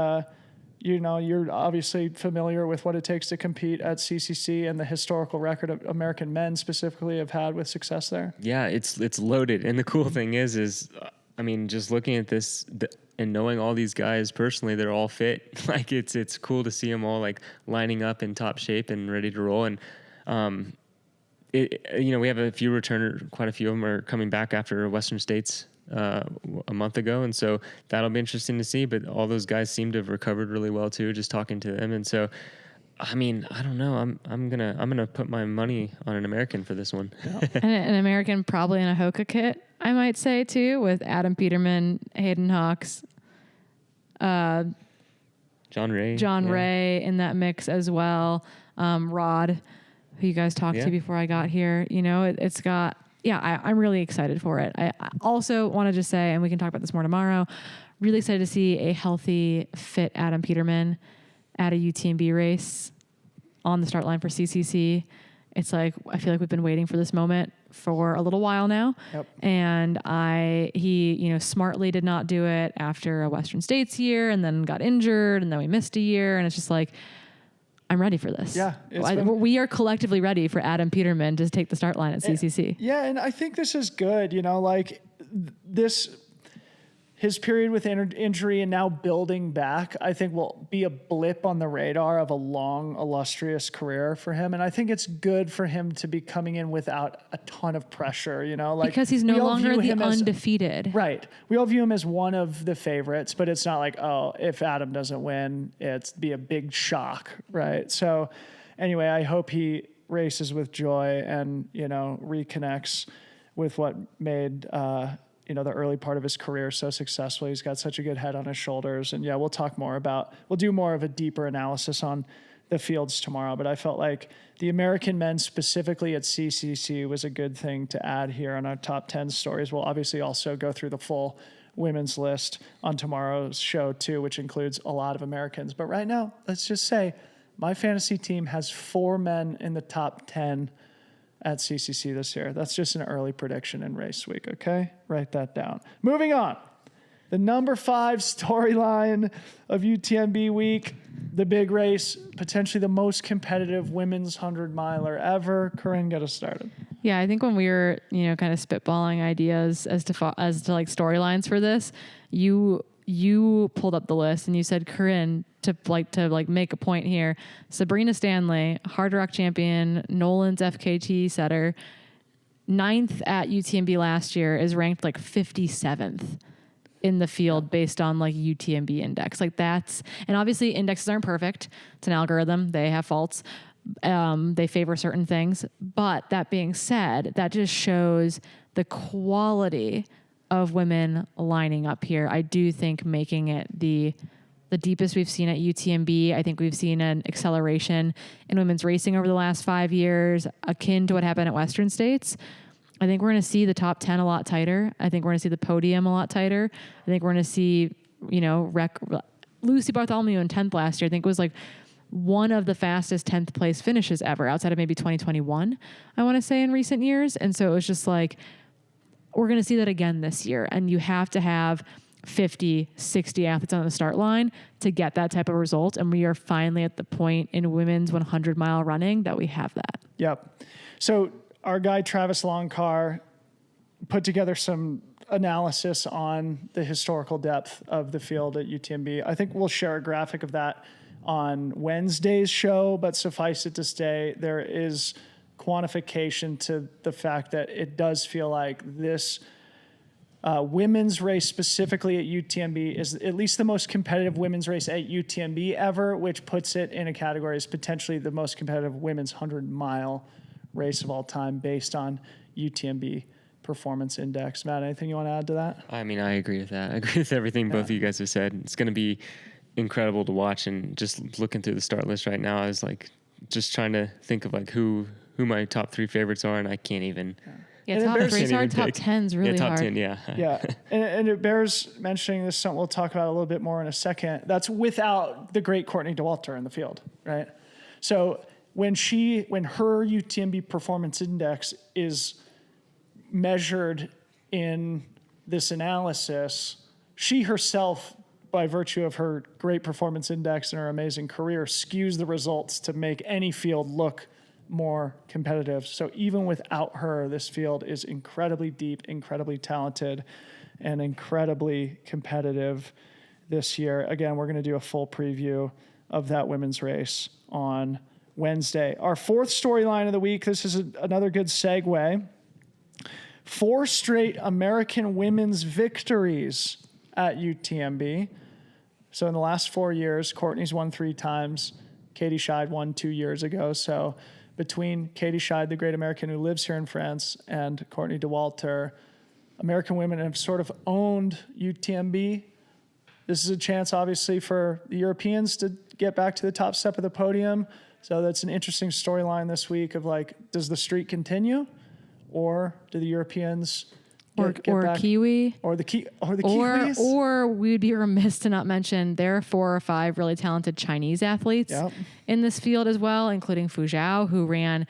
Speaker 1: you know, you're obviously familiar with what it takes to compete at CCC and the historical record of American men specifically have had with success there.
Speaker 2: Yeah, it's loaded. And the cool thing is I mean, just looking at this and knowing all these guys personally, they're all fit. Like it's cool to see them all like lining up in top shape and ready to roll. And, you know, we have a few returners, quite a few of them are coming back after Western States a month ago, and so that'll be interesting to see. But all those guys seem to have recovered really well too, just talking to them. And so, I mean, I don't know. I'm gonna put my money on an American for this one.
Speaker 3: And an American probably in a HOKA kit, I might say too, with Adam Peterman, Hayden Hawks,
Speaker 2: John Ray
Speaker 3: in that mix as well. Rod, who you guys talked to before I got here. You know, it's got. Yeah, I'm really excited for it. I also want to just say, and we can talk about this more tomorrow, really excited to see a healthy, fit Adam Peterman at a UTMB race on the start line for CCC. It's like, I feel like we've been waiting for this moment for a little while now.
Speaker 1: Yep.
Speaker 3: And he, you know, smartly did not do it after a Western States year and then got injured and then we missed a year. And it's just like, I'm ready for this.
Speaker 1: Yeah.
Speaker 3: We are collectively ready for Adam Peterman to take the start line at CCC.
Speaker 1: Yeah. And I think this is good, you know, like his period with injury and now building back, I think will be a blip on the radar of a long, illustrious career for him. And I think it's good for him to be coming in without a ton of pressure, you know, like
Speaker 3: because he's no longer the undefeated.
Speaker 1: Right. We all view him as one of the favorites, but it's not like, oh, if Adam doesn't win, it's be a big shock. Right. So anyway, I hope he races with joy and, you know, reconnects with what made, you know, the early part of his career so successful. He's got such a good head on his shoulders. And yeah, we'll do more of a deeper analysis on the fields tomorrow. But I felt like the American men specifically at CCC was a good thing to add here on our top 10 stories. We'll obviously also go through the full women's list on tomorrow's show too, which includes a lot of Americans. But right now, let's just say my fantasy team has 4 men in the top 10 at CCC this year. That's just an early prediction in race week, okay? Write that down. Moving on. The number 5 storyline of UTMB week, the big race, potentially the most competitive women's 100-miler ever. Corrine, get us started.
Speaker 3: Yeah, I think when we were, you know, kind of spitballing ideas as to like storylines for this, you pulled up the list and you said, Corrine, to make a point here, Sabrina Stanley, Hard Rock champion, Nolan's FKT setter, 9th at UTMB last year, is ranked like 57th in the field based on like UTMB index. Like that's, and obviously indexes aren't perfect. It's an algorithm. They have faults. They favor certain things. But that being said, that just shows the quality of women lining up here. I do think making it the deepest we've seen at UTMB. I think we've seen an acceleration in women's racing over the last 5 years, akin to what happened at Western States. I think we're going to see the top 10 a lot tighter. I think we're going to see the podium a lot tighter. I think we're going to see, you know, Lucy Bartholomew in 10th last year. I think it was like one of the fastest 10th place finishes ever outside of maybe 2021, I want to say, in recent years. And so it was just like, we're going to see that again this year. And you have to have 50, 60 athletes on the start line to get that type of result. And we are finally at the point in women's 100-mile running that we have that.
Speaker 1: Yep. So our guy, Travis Longcar, put together some analysis on the historical depth of the field at UTMB. I think we'll share a graphic of that on Wednesday's show, but suffice it to say, there is quantification to the fact that it does feel like this women's race specifically at UTMB is at least the most competitive women's race at UTMB ever, which puts it in a category as potentially the most competitive women's 100-mile race of all time based on UTMB performance index. Matt, anything you want to add to that?
Speaker 2: I mean, I agree with that. I agree with everything both of you guys have said. It's going to be incredible to watch, and just looking through the start list right now, I was like just trying to think of like who my top 3 favorites are, and I can't even.
Speaker 3: Yeah, top 3's hard, top 10's really hard.
Speaker 2: Top 10, yeah.
Speaker 1: Yeah, and it bears mentioning, this is something we'll talk about a little bit more in a second. That's without the great Courtney Dauwalter in the field, right? So when her UTMB performance index is measured in this analysis, she herself by virtue of her great performance index and her amazing career, skews the results to make any field look more competitive. So even without her, this field is incredibly deep, incredibly talented, and incredibly competitive this year. Again, we're going to do a full preview of that women's race on Wednesday. Our fourth storyline of the week, this is another good segue. 4 straight American women's victories at UTMB. So in the last 4 years, Courtney's won 3 times. Katie Scheid won 2 years ago. So between Katie Scheid, the great American who lives here in France, and Courtney Dauwalter, American women have sort of owned UTMB. This is a chance, obviously, for the Europeans to get back to the top step of the podium. So that's an interesting storyline this week of like, does the streak continue, or do the Europeans get back?
Speaker 3: Kiwi,
Speaker 1: or the Kiwis,
Speaker 3: or we'd be remiss to not mention there are 4 or 5 really talented Chinese athletes in this field as well, including Fu Zhao, who ran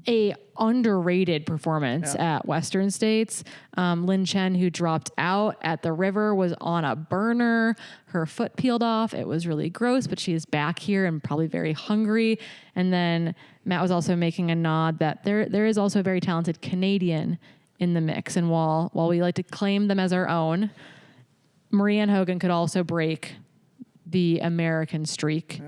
Speaker 3: a underrated performance at Western States. Lin Chen, who dropped out at the river, was on a burner. Her foot peeled off. It was really gross, but she is back here and probably very hungry. And then Matt was also making a nod that there is also a very talented Canadian in the mix. And while we like to claim them as our own, Marianne Hogan could also break the American streak.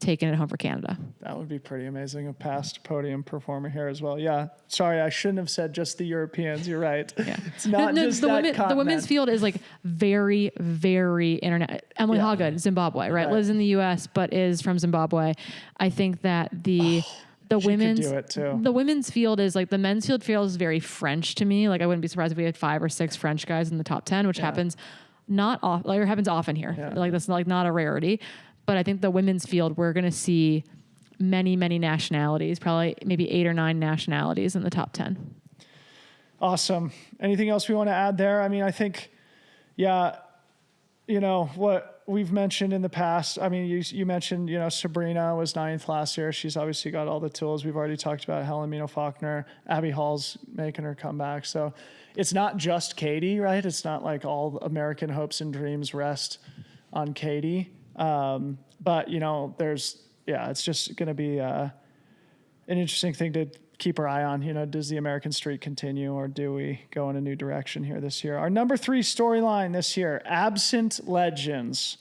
Speaker 3: Taking it home for Canada.
Speaker 1: That would be pretty amazing. A past podium performer here as well. Yeah. Sorry, I shouldn't have said just the Europeans. You're right. Yeah. It's not just the continent.
Speaker 3: The women's field is like very, very internet. Emily Haga, Zimbabwe, right? Lives in the U.S. but is from Zimbabwe. I think that the women's field is like, the men's field feels very French to me. Like, I wouldn't be surprised if we had 5 or 6 French guys in the top 10, which happens happens often here. Yeah. Like, that's like not a rarity. But I think the women's field, we're going to see many, many nationalities, probably maybe 8 or 9 nationalities in the top 10.
Speaker 1: Awesome. Anything else we want to add there? I mean, I think, what we've mentioned in the past. I mean, you mentioned, Sabrina was 9th last year. She's obviously got all the tools. We've already talked about Helen Mino-Faulkner. Abby Hall's making her comeback. So it's not just Katie, right? It's not like all American hopes and dreams rest on Katie. But it's just going to be an interesting thing to keep our eye on. Does the American streak continue, or do we go in a new direction here this year? Our number 3 storyline this year, absent legends.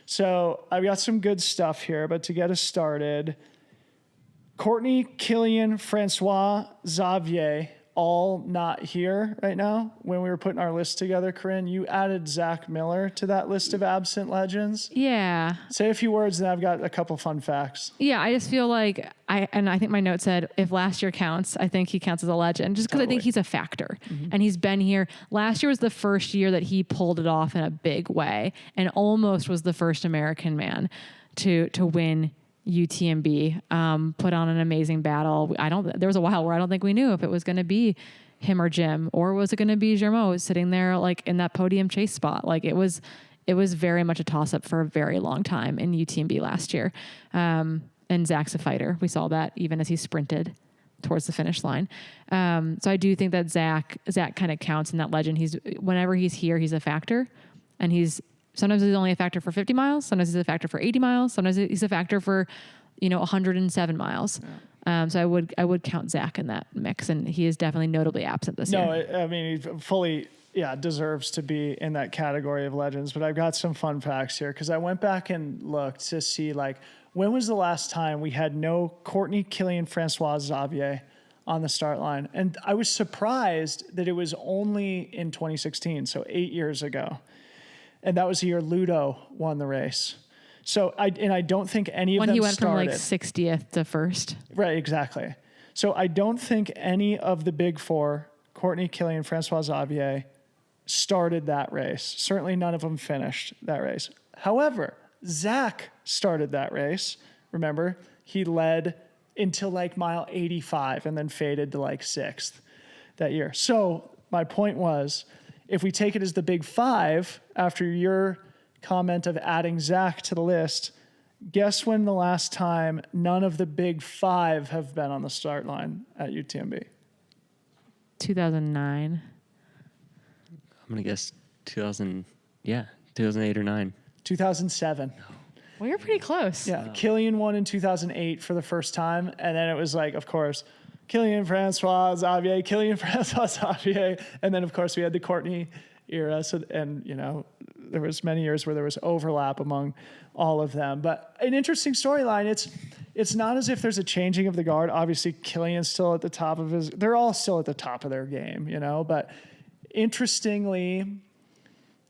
Speaker 1: So I've got some good stuff here, but to get us started, Courtney, Killian, Francois, Xavier, all not here right now. When we were putting our list together, Corrine, you added Zach Miller to that list of absent legends.
Speaker 3: Yeah.
Speaker 1: Say a few words, and I've got a couple fun facts.
Speaker 3: Yeah, I just feel like I think my note said, if last year counts, I think he counts as a legend, just because I think he's a factor. Mm-hmm. And he's been here. Last year was the first year that he pulled it off in a big way, and almost was the first American man to win UTMB, put on an amazing battle. There was a while where I don't think we knew if it was going to be him or Jim, or was it going to be Germaud sitting there like in that podium chase spot. Like it was very much a toss up for a very long time in UTMB last year. And Zach's a fighter. We saw that even as he sprinted towards the finish line. So I do think that Zach kind of counts in that legend. Whenever he's here, he's a factor, and sometimes he's only a factor for 50 miles. Sometimes he's a factor for 80 miles. Sometimes he's a factor for, 107 miles. Yeah. So I would count Zach in that mix, and he is definitely notably absent this year.
Speaker 1: No, I mean, he fully, deserves to be in that category of legends. But I've got some fun facts here, because I went back and looked to see, like, when was the last time we had no Courtney, Killian, Francois, Xavier on the start line? And I was surprised that it was only in 2016, so 8 years ago. And that was the year Ludo won the race. So I don't think any of them started. When he went from like
Speaker 3: 60th to first.
Speaker 1: Right, exactly. So I don't think any of the big 4, Courtney, Killian, Francois, Xavier, started that race. Certainly none of them finished that race. However, Zach started that race. Remember, he led until like mile 85 and then faded to like 6th that year. So my point was, if we take it as the big 5, after your comment of adding Zach to the list, guess when the last time none of the big 5 have been on the start line at UTMB?
Speaker 3: 2009.
Speaker 2: I'm going to guess 2008 or 9.
Speaker 1: 2007.
Speaker 3: Well, you're pretty close.
Speaker 1: Yeah, Killian won in 2008 for the first time, and then it was like, of course, Killian Francois Xavier, Killian Francois Xavier, and then of course we had the Courtney era. So, and you know, there was many years where there was overlap among all of them. But an interesting storyline. It's not as if there's a changing of the guard. Obviously, Killian's still at the top of his. They're all still at the top of their game, you know. But interestingly,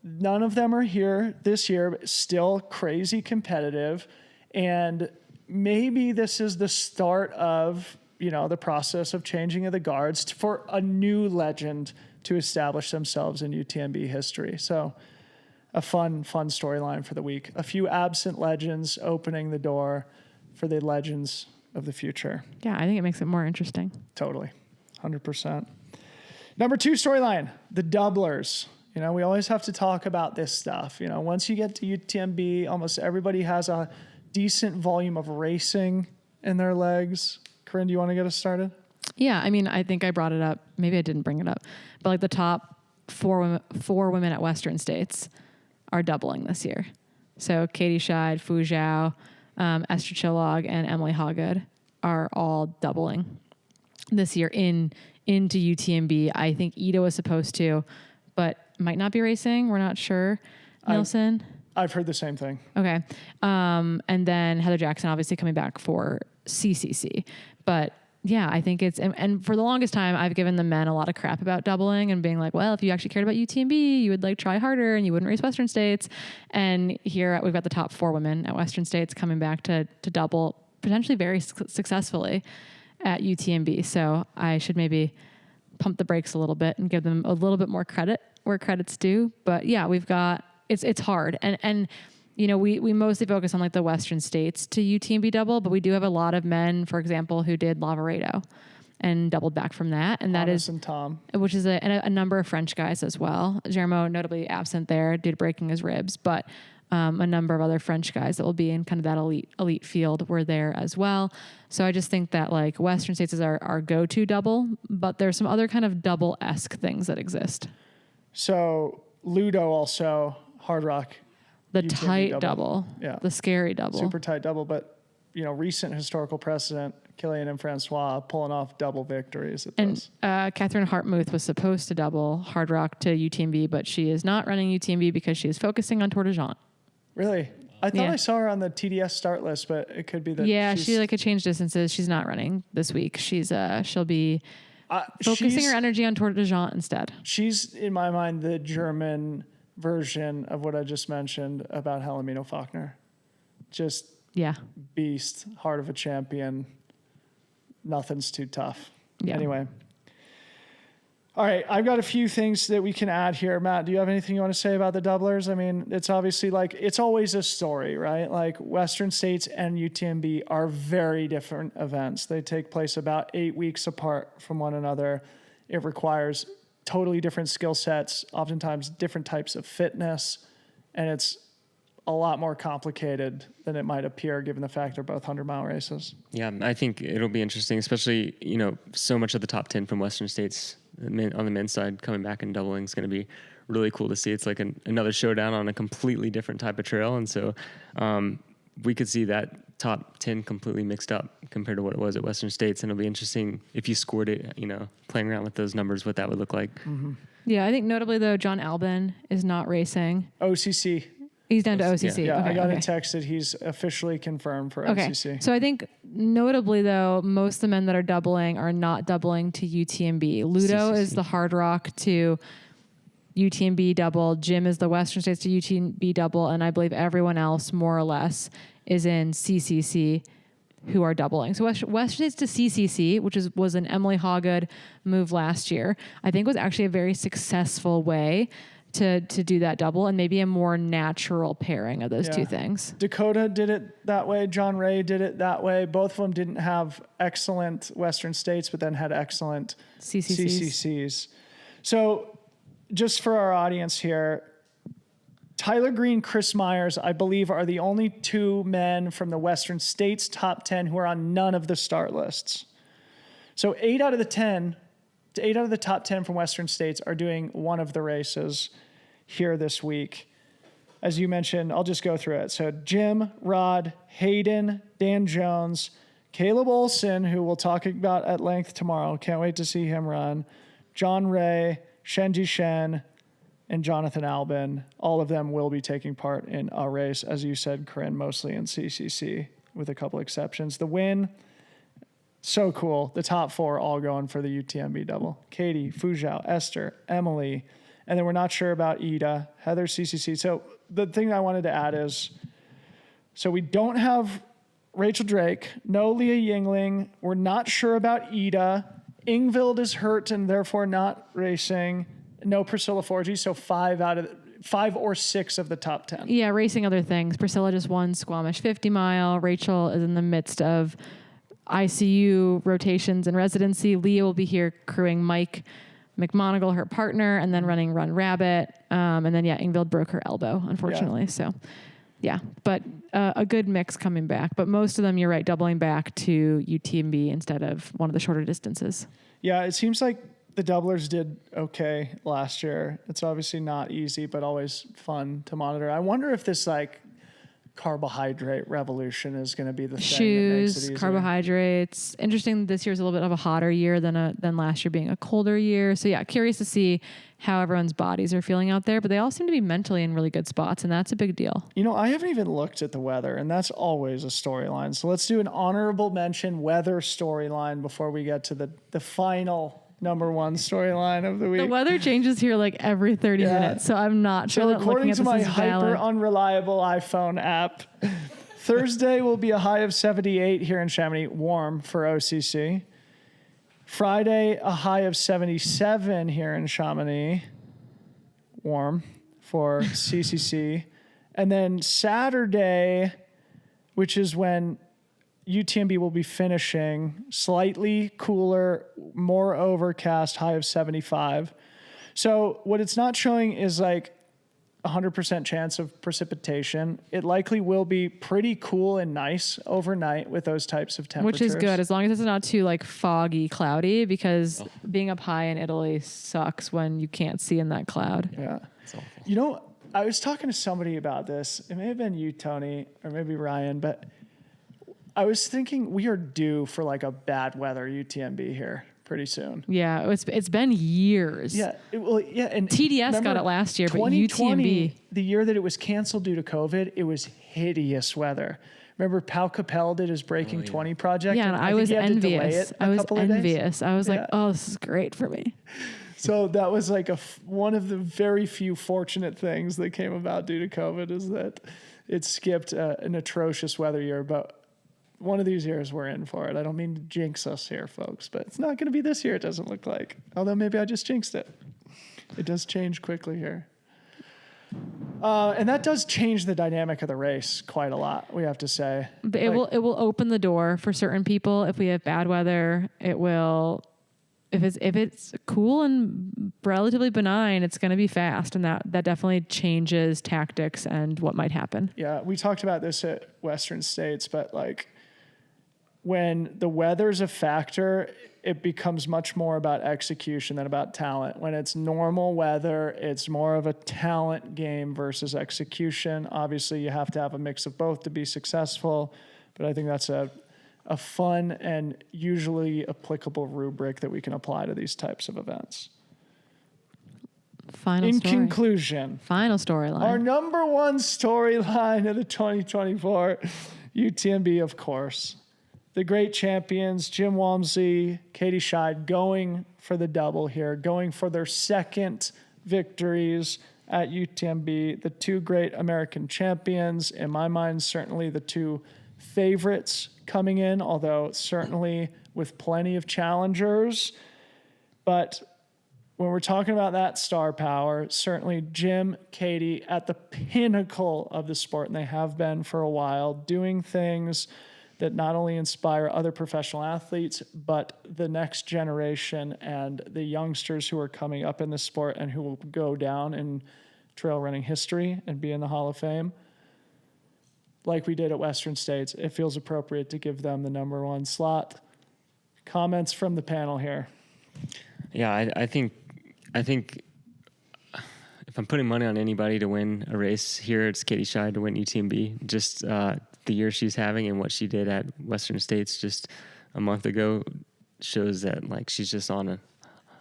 Speaker 1: none of them are here this year, but still crazy competitive. And maybe this is the start of, you know, the process of changing of the guards for a new legend to establish themselves in UTMB history. So a fun storyline for the week. A few absent legends opening the door for the legends of the future.
Speaker 3: Yeah, I think it makes it more interesting.
Speaker 1: Totally. 100%. Number 2 storyline, the doublers. You know, we always have to talk about this stuff. You know, once you get to UTMB, almost everybody has a decent volume of racing in their legs. Corrine, do you want to get us started?
Speaker 3: Yeah, I mean, I think I brought it up. Maybe I didn't bring it up. But like the top four women at Western States are doubling this year. So Katie Scheid, Fu Zhao, Esther Chillog, and Emily Hawgood are all doubling this year into UTMB. I think Ida was supposed to, but might not be racing. We're not sure. Nielsen?
Speaker 1: I've heard the same thing.
Speaker 3: Okay. And then Heather Jackson obviously coming back for CCC. But yeah, I think it's, and for the longest time, I've given the men a lot of crap about doubling and being like, well, if you actually cared about UTMB, you would like try harder and you wouldn't race Western States. And here we've got the top 4 women at Western States coming back to double potentially very successfully at UTMB. So I should maybe pump the brakes a little bit and give them a little bit more credit where credit's due. But yeah, we've got, it's hard. And you know, we mostly focus on like the Western States to UTMB double, but we do have a lot of men, for example, who did Lavaredo and doubled back from that. And that is,
Speaker 1: and Tom,
Speaker 3: which is a number of French guys as well. Guillermo notably absent there due to breaking his ribs, but a number of other French guys that will be in kind of that elite field were there as well. So I just think that like Western States is our go-to double, but there's some other kind of double-esque things that exist.
Speaker 1: So Ludo also, Hard Rock.
Speaker 3: The
Speaker 1: UTMB
Speaker 3: tight double.
Speaker 1: Yeah.
Speaker 3: The scary double.
Speaker 1: Super tight double, but you know, recent historical precedent, Killian and Francois pulling off double victories at those.
Speaker 3: Catherine Hartmuth was supposed to double Hard Rock to UTMB, but she is not running UTMB because she is focusing on Tour de Jean.
Speaker 1: Really? I thought I saw her on the TDS start list, but it could be that.
Speaker 3: Yeah, she like could change distances. She's not running this week. She'll be focusing her energy on Tour de Jean instead. She's
Speaker 1: in my mind the German version of what I just mentioned about Helena Faulkner. Just beast, heart of a champion. Nothing's too tough. Yeah. Anyway. All right, I've got a few things that we can add here. Matt, do you have anything you want to say about the doublers? I mean, it's obviously like, it's always a story, right? Like Western States and UTMB are very different events. They take place about 8 weeks apart from one another. It requires totally different skill sets, oftentimes different types of fitness, and it's a lot more complicated than it might appear given the fact they're both 100-mile races. Yeah, I think it'll be interesting, especially, you know, so much of the top 10 from Western States on the men's side coming back and doubling is going to be really cool to see. It's like another showdown on a completely different type of trail, and so we could see that top 10 completely mixed up compared to what it was at Western States, and it'll be interesting if you scored it, you know, playing around with those numbers, what that would look like. Mm-hmm. Yeah, I think notably though, John Albin is not racing. OCC. He's down to OCC. Yeah, okay, I got a text that he's officially confirmed for OCC. So I think notably though, most of the men that are doubling are not doubling to UTMB. Ludo CCC is the Hard Rock to UTMB double. Jim is the Western States to UTMB double. And I believe everyone else more or less is in CCC who are doubling. So Western States to CCC, which was an Emily Hawgood move last year, I think was actually a very successful way to do that double and maybe a more natural pairing of those two things. Dakota did it that way. John Ray did it that way. Both of them didn't have excellent Western States, but then had excellent CCCs. So just for our audience here, Tyler Green, Chris Myers, I believe, are the only two men from the Western States top 10 who are on none of the start lists. So 8 out of the top 10 from Western States are doing one of the races here this week. as you mentioned, I'll just go through it. So Jim, Rod, Hayden, Dan Jones, Caleb Olson, who we'll talk about at length tomorrow. Can't wait to see him run. John Ray, Shenji Shen, and Jonathan Albin. All of them will be taking part in a race, as you said, Corrine, mostly in CCC with a couple exceptions. The win, so cool. The top 4 all going for the UTMB double. Katie, Fuzhou, Esther, Emily, and then we're not sure about Ida, Heather, CCC. So the thing I wanted to add is, so we don't have Rachel Drake, no Leah Yingling. We're not sure about Ida. Ingvild is hurt and therefore not racing. No Priscilla Forgy. So 5 or 6 of the top 10.
Speaker 3: Yeah, racing other things. Priscilla just won Squamish 50 mile. Rachel is in the midst of ICU rotations and residency. Leah will be here crewing Mike McMonigal, her partner, and then running Run Rabbit. And then, Ingvild broke her elbow, unfortunately. Yeah. So, but a good mix coming back. But most of them, you're right, doubling back to UTMB instead of one of the shorter distances. Yeah,
Speaker 1: it seems like the doublers did okay last year. It's obviously not easy, but always fun to monitor. I wonder if this carbohydrate revolution is going to be the thing that makes it easier.
Speaker 3: Carbohydrates. Interesting. This year's a little bit of a hotter year than last year being a colder year. So curious to see how everyone's bodies are feeling out there, but they all seem to be mentally in really good spots, and that's a big deal.
Speaker 1: I haven't even looked at the weather, and that's always a storyline. So let's do an honorable mention weather storyline before we get to the final number 1 storyline of the week.
Speaker 3: The weather changes here every 30 minutes, so I'm not sure that
Speaker 1: according to my hyper
Speaker 3: valid.
Speaker 1: Unreliable iPhone app, Thursday will be a high of 78 here in Chamonix, warm for OCC. Friday, a high of 77 here in Chamonix, warm for CCC. And then Saturday, which is when UTMB will be finishing, slightly cooler, more overcast, high of 75. So what it's not showing is 100% chance of precipitation. It likely will be pretty cool and nice overnight with those types of temperatures.
Speaker 3: Which is good, as long as it's not too foggy, cloudy, because being up high in Italy sucks when you can't see in that cloud.
Speaker 1: Yeah. It's awful. I was talking to somebody about this. It may have been you, Tony, or maybe Ryan, but I was thinking we are due for a bad weather UTMB here pretty soon.
Speaker 3: Yeah, it's been years.
Speaker 1: Yeah, and
Speaker 3: TDS got it last year, but UTMB,
Speaker 1: the year that it was canceled due to COVID, it was hideous weather. Remember, Pau Capel did his Breaking 20 project.
Speaker 3: Yeah, and I was envious. I was like, oh, this is great for me.
Speaker 1: So that was one of the very few fortunate things that came about due to COVID is that it skipped an atrocious weather year, but one of these years we're in for it. I don't mean to jinx us here, folks, but it's not going to be this year, it doesn't look like. Although maybe I just jinxed it. It does change quickly here. And that does change the dynamic of the race quite a lot, we have to say.
Speaker 3: But it will open the door for certain people. If we have bad weather, it will. If it's cool and relatively benign, it's going to be fast, and that definitely changes tactics and what might happen.
Speaker 1: Yeah, we talked about this at Western States, but when the weather's a factor, it becomes much more about execution than about talent. When it's normal weather, it's more of a talent game versus execution. Obviously, you have to have a mix of both to be successful, but I think that's a fun and usually applicable rubric that we can apply to these types of events. Conclusion.
Speaker 3: Final storyline.
Speaker 1: Our number 1 storyline of the 2024 UTMB, of course. The great champions, Jim Walmsley, Katie Scheid, going for the double here, going for their second victories at UTMB. The 2 great American champions, in my mind, certainly the 2 favorites coming in, although certainly with plenty of challengers. But when we're talking about that star power, certainly Jim, Katie at the pinnacle of the sport, and they have been for a while, doing things that not only inspire other professional athletes, but the next generation and the youngsters who are coming up in the sport and who will go down in trail running history and be in the Hall of Fame. Like we did at Western States, it feels appropriate to give them the number 1 slot. Comments from the panel here.
Speaker 2: Yeah, I think if if I'm putting money on anybody to win a race here, it's Katie Scheid to win UTMB. Just the year she's having and what she did at Western States just a month ago shows that like she's just on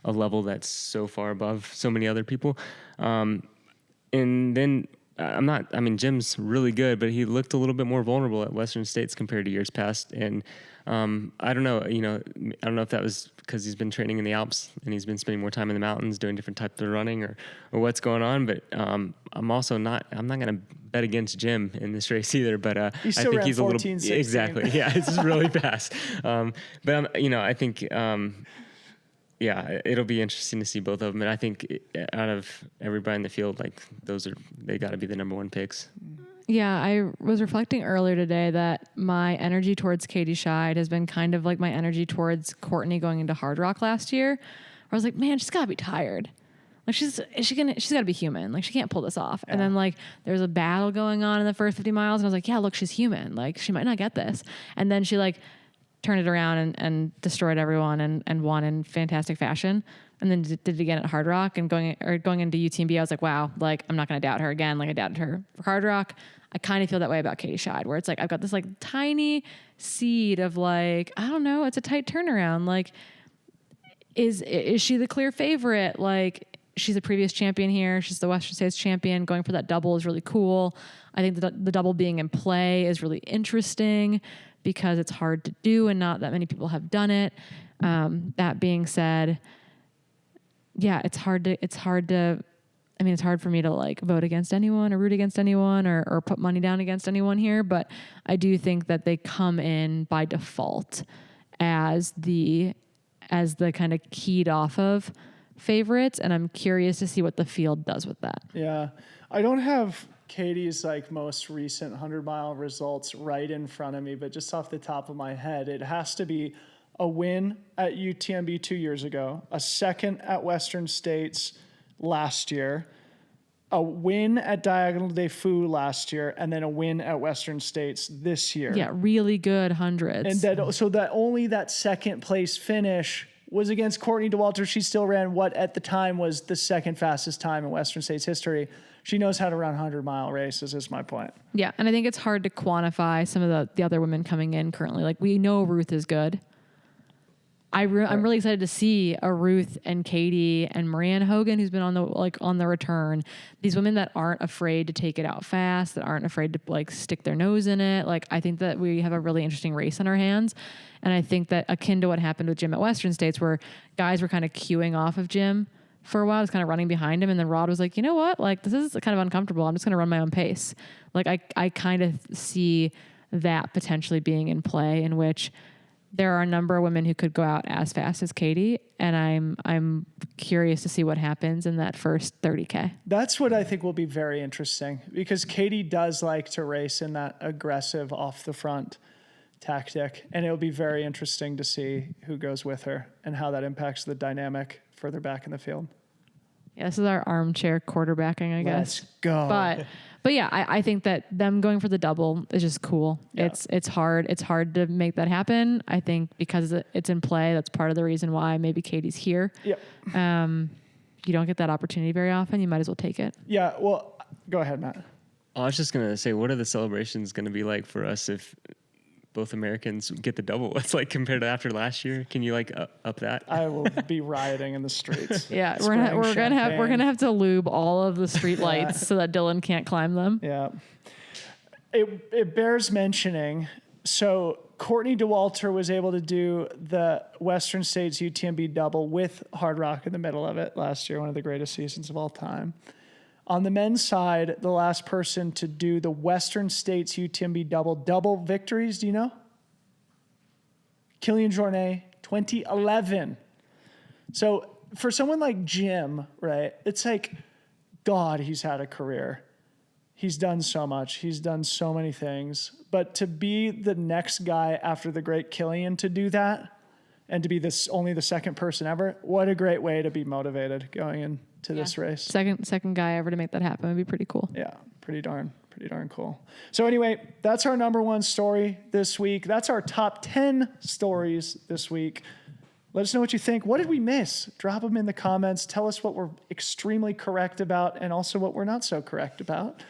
Speaker 2: a level that's so far above so many other people. And then Jim's really good, but he looked a little bit more vulnerable at Western States compared to years past. And I don't know if that was because he's been training in the Alps and he's been spending more time in the mountains doing different types of running or what's going on. But I'm not going to bet against Jim in this race either. But I think he's
Speaker 1: 14, 16.
Speaker 2: Exactly. Yeah, it's really fast. I think. It'll be interesting to see both of them. And I think out of everybody in the field, like they got to be the number one picks.
Speaker 3: Yeah, I was reflecting earlier today that my energy towards Katie Scheid has been kind of like my energy towards Courtney going into Hard Rock last year. Where I was like, man, she's got to be tired. Like she's got to be human. Like she can't pull this off. Yeah. And then like there's a battle going on in the first 50 miles. And I was like, yeah, look, she's human. Like she might not get this. And then she like turned it around and destroyed everyone and won in fantastic fashion. And then did it again at Hard Rock and going into UTMB. I was like, wow, like I'm not going to doubt her again. Like I doubted her for Hard Rock. I kind of feel that way about Katie Scheid, where it's like, I've got this like tiny seed of like, I don't know, it's a tight turnaround. Like, is she the clear favorite? Like she's a previous champion here. She's the Western States champion. Going for that double is really cool. I think the double being in play is really interesting because it's hard to do and not that many people have done it. That being said, yeah, it's hard for me to like vote against anyone or root against anyone or put money down against anyone here. But I do think that they come in by default as the kind of keyed off of favorites. And I'm curious to see what the field does with that.
Speaker 1: Yeah. I don't have Katie's like most recent 100-mile results right in front of me, but just off the top of my head, it has to be a win at UTMB 2 years ago, a second at Western States last year, a win at Diagonal des Fous last year, and then a win at Western States this year.
Speaker 3: Yeah, really good hundreds.
Speaker 1: And that only that second place finish was against Courtney Dauwalter. She still ran what at the time was the second fastest time in Western States history. She knows how to run 100-mile races is my point.
Speaker 3: Yeah, and I think it's hard to quantify some of the other women coming in currently. Like we know Ruth is good. I'm really excited to see a Ruth and Katie and Marianne Hogan, who's been on the return. These women that aren't afraid to take it out fast, that aren't afraid to like stick their nose in it. Like I think that we have a really interesting race on our hands, and I think that akin to what happened with Jim at Western States, where guys were kind of queuing off of Jim for a while, was kind of running behind him, and then Rod was like, you know what? Like this is kind of uncomfortable. I'm just going to run my own pace. Like I kind of see that potentially being in play, in which there are a number of women who could go out as fast as Katie, and I'm curious to see what happens in that first 30K.
Speaker 1: That's what I think will be very interesting, because Katie does like to race in that aggressive off the front tactic, and it'll be very interesting to see who goes with her and how that impacts the dynamic further back in the field.
Speaker 3: Yeah, this is our armchair quarterbacking, I guess.
Speaker 1: Let's go.
Speaker 3: But yeah, I think that them going for the double is just cool. Yeah. It's hard. It's hard to make that happen. I think because it's in play, that's part of the reason why maybe Katie's here.
Speaker 1: Yep.
Speaker 3: You don't get that opportunity very often. You might as well take it.
Speaker 1: Yeah. Well, go ahead, Matt.
Speaker 2: I was just going to say, what are the celebrations going to be like for us if both Americans get the double? It's like compared to after last year. Can you like up that?
Speaker 1: I will be rioting in the streets.
Speaker 3: Yeah, we're gonna have to lube all of the street lights so that Dylan can't climb them.
Speaker 1: Yeah. It bears mentioning. So Courtney Dauwalter was able to do the Western States UTMB double with Hard Rock in the middle of it last year, one of the greatest seasons of all time. On the men's side, the last person to do the Western States UTMB double victories, do you know? Kilian Jornet, 2011. So for someone like Jim, right, it's like, God, he's had a career. He's done so much. He's done so many things. But to be the next guy after the great Kilian to do that, and to be only the second person ever, what a great way to be motivated going into this race.
Speaker 3: Second guy ever to make that happen would be pretty cool.
Speaker 1: Yeah, pretty darn cool. So anyway, that's our number one story this week. That's our top 10 stories this week. Let us know what you think. What did we miss? Drop them in the comments. Tell us what we're extremely correct about and also what we're not so correct about.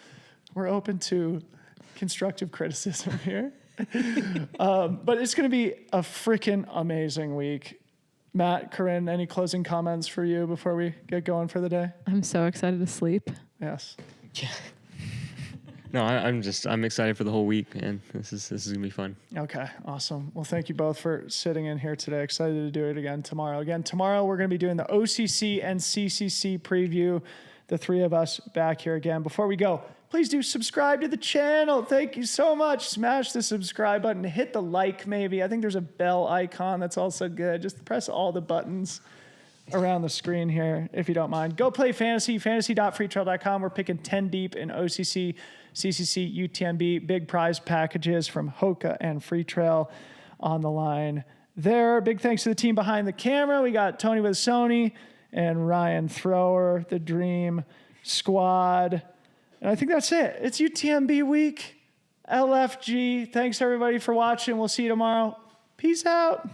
Speaker 1: We're open to constructive criticism here. But it's going to be a freaking amazing week. Matt, Corrine, any closing comments for you before we get going for the day?
Speaker 3: I'm so excited to sleep.
Speaker 1: Yes.
Speaker 2: Yeah. No, I'm excited for the whole week, and this is gonna be fun.
Speaker 1: Okay, awesome. Well, thank you both for sitting in here today. Excited to do it again tomorrow. Again, tomorrow we're going to be doing the OCC and CCC preview. The three of us back here again. Before we go, please do subscribe to the channel. Thank you so much. Smash the subscribe button. Hit the like maybe. I think there's a bell icon that's also good. Just press all the buttons around the screen here if you don't mind. Go play fantasy, fantasy.freetrail.com. We're picking 10 deep in OCC, CCC, UTMB. Big prize packages from HOKA and Freetrail on the line there. Big thanks to the team behind the camera. We got Tony with Sony and Ryan Thrower, the Dream Squad. And I think that's it. It's UTMB week. LFG. Thanks everybody for watching. We'll see you tomorrow. Peace out.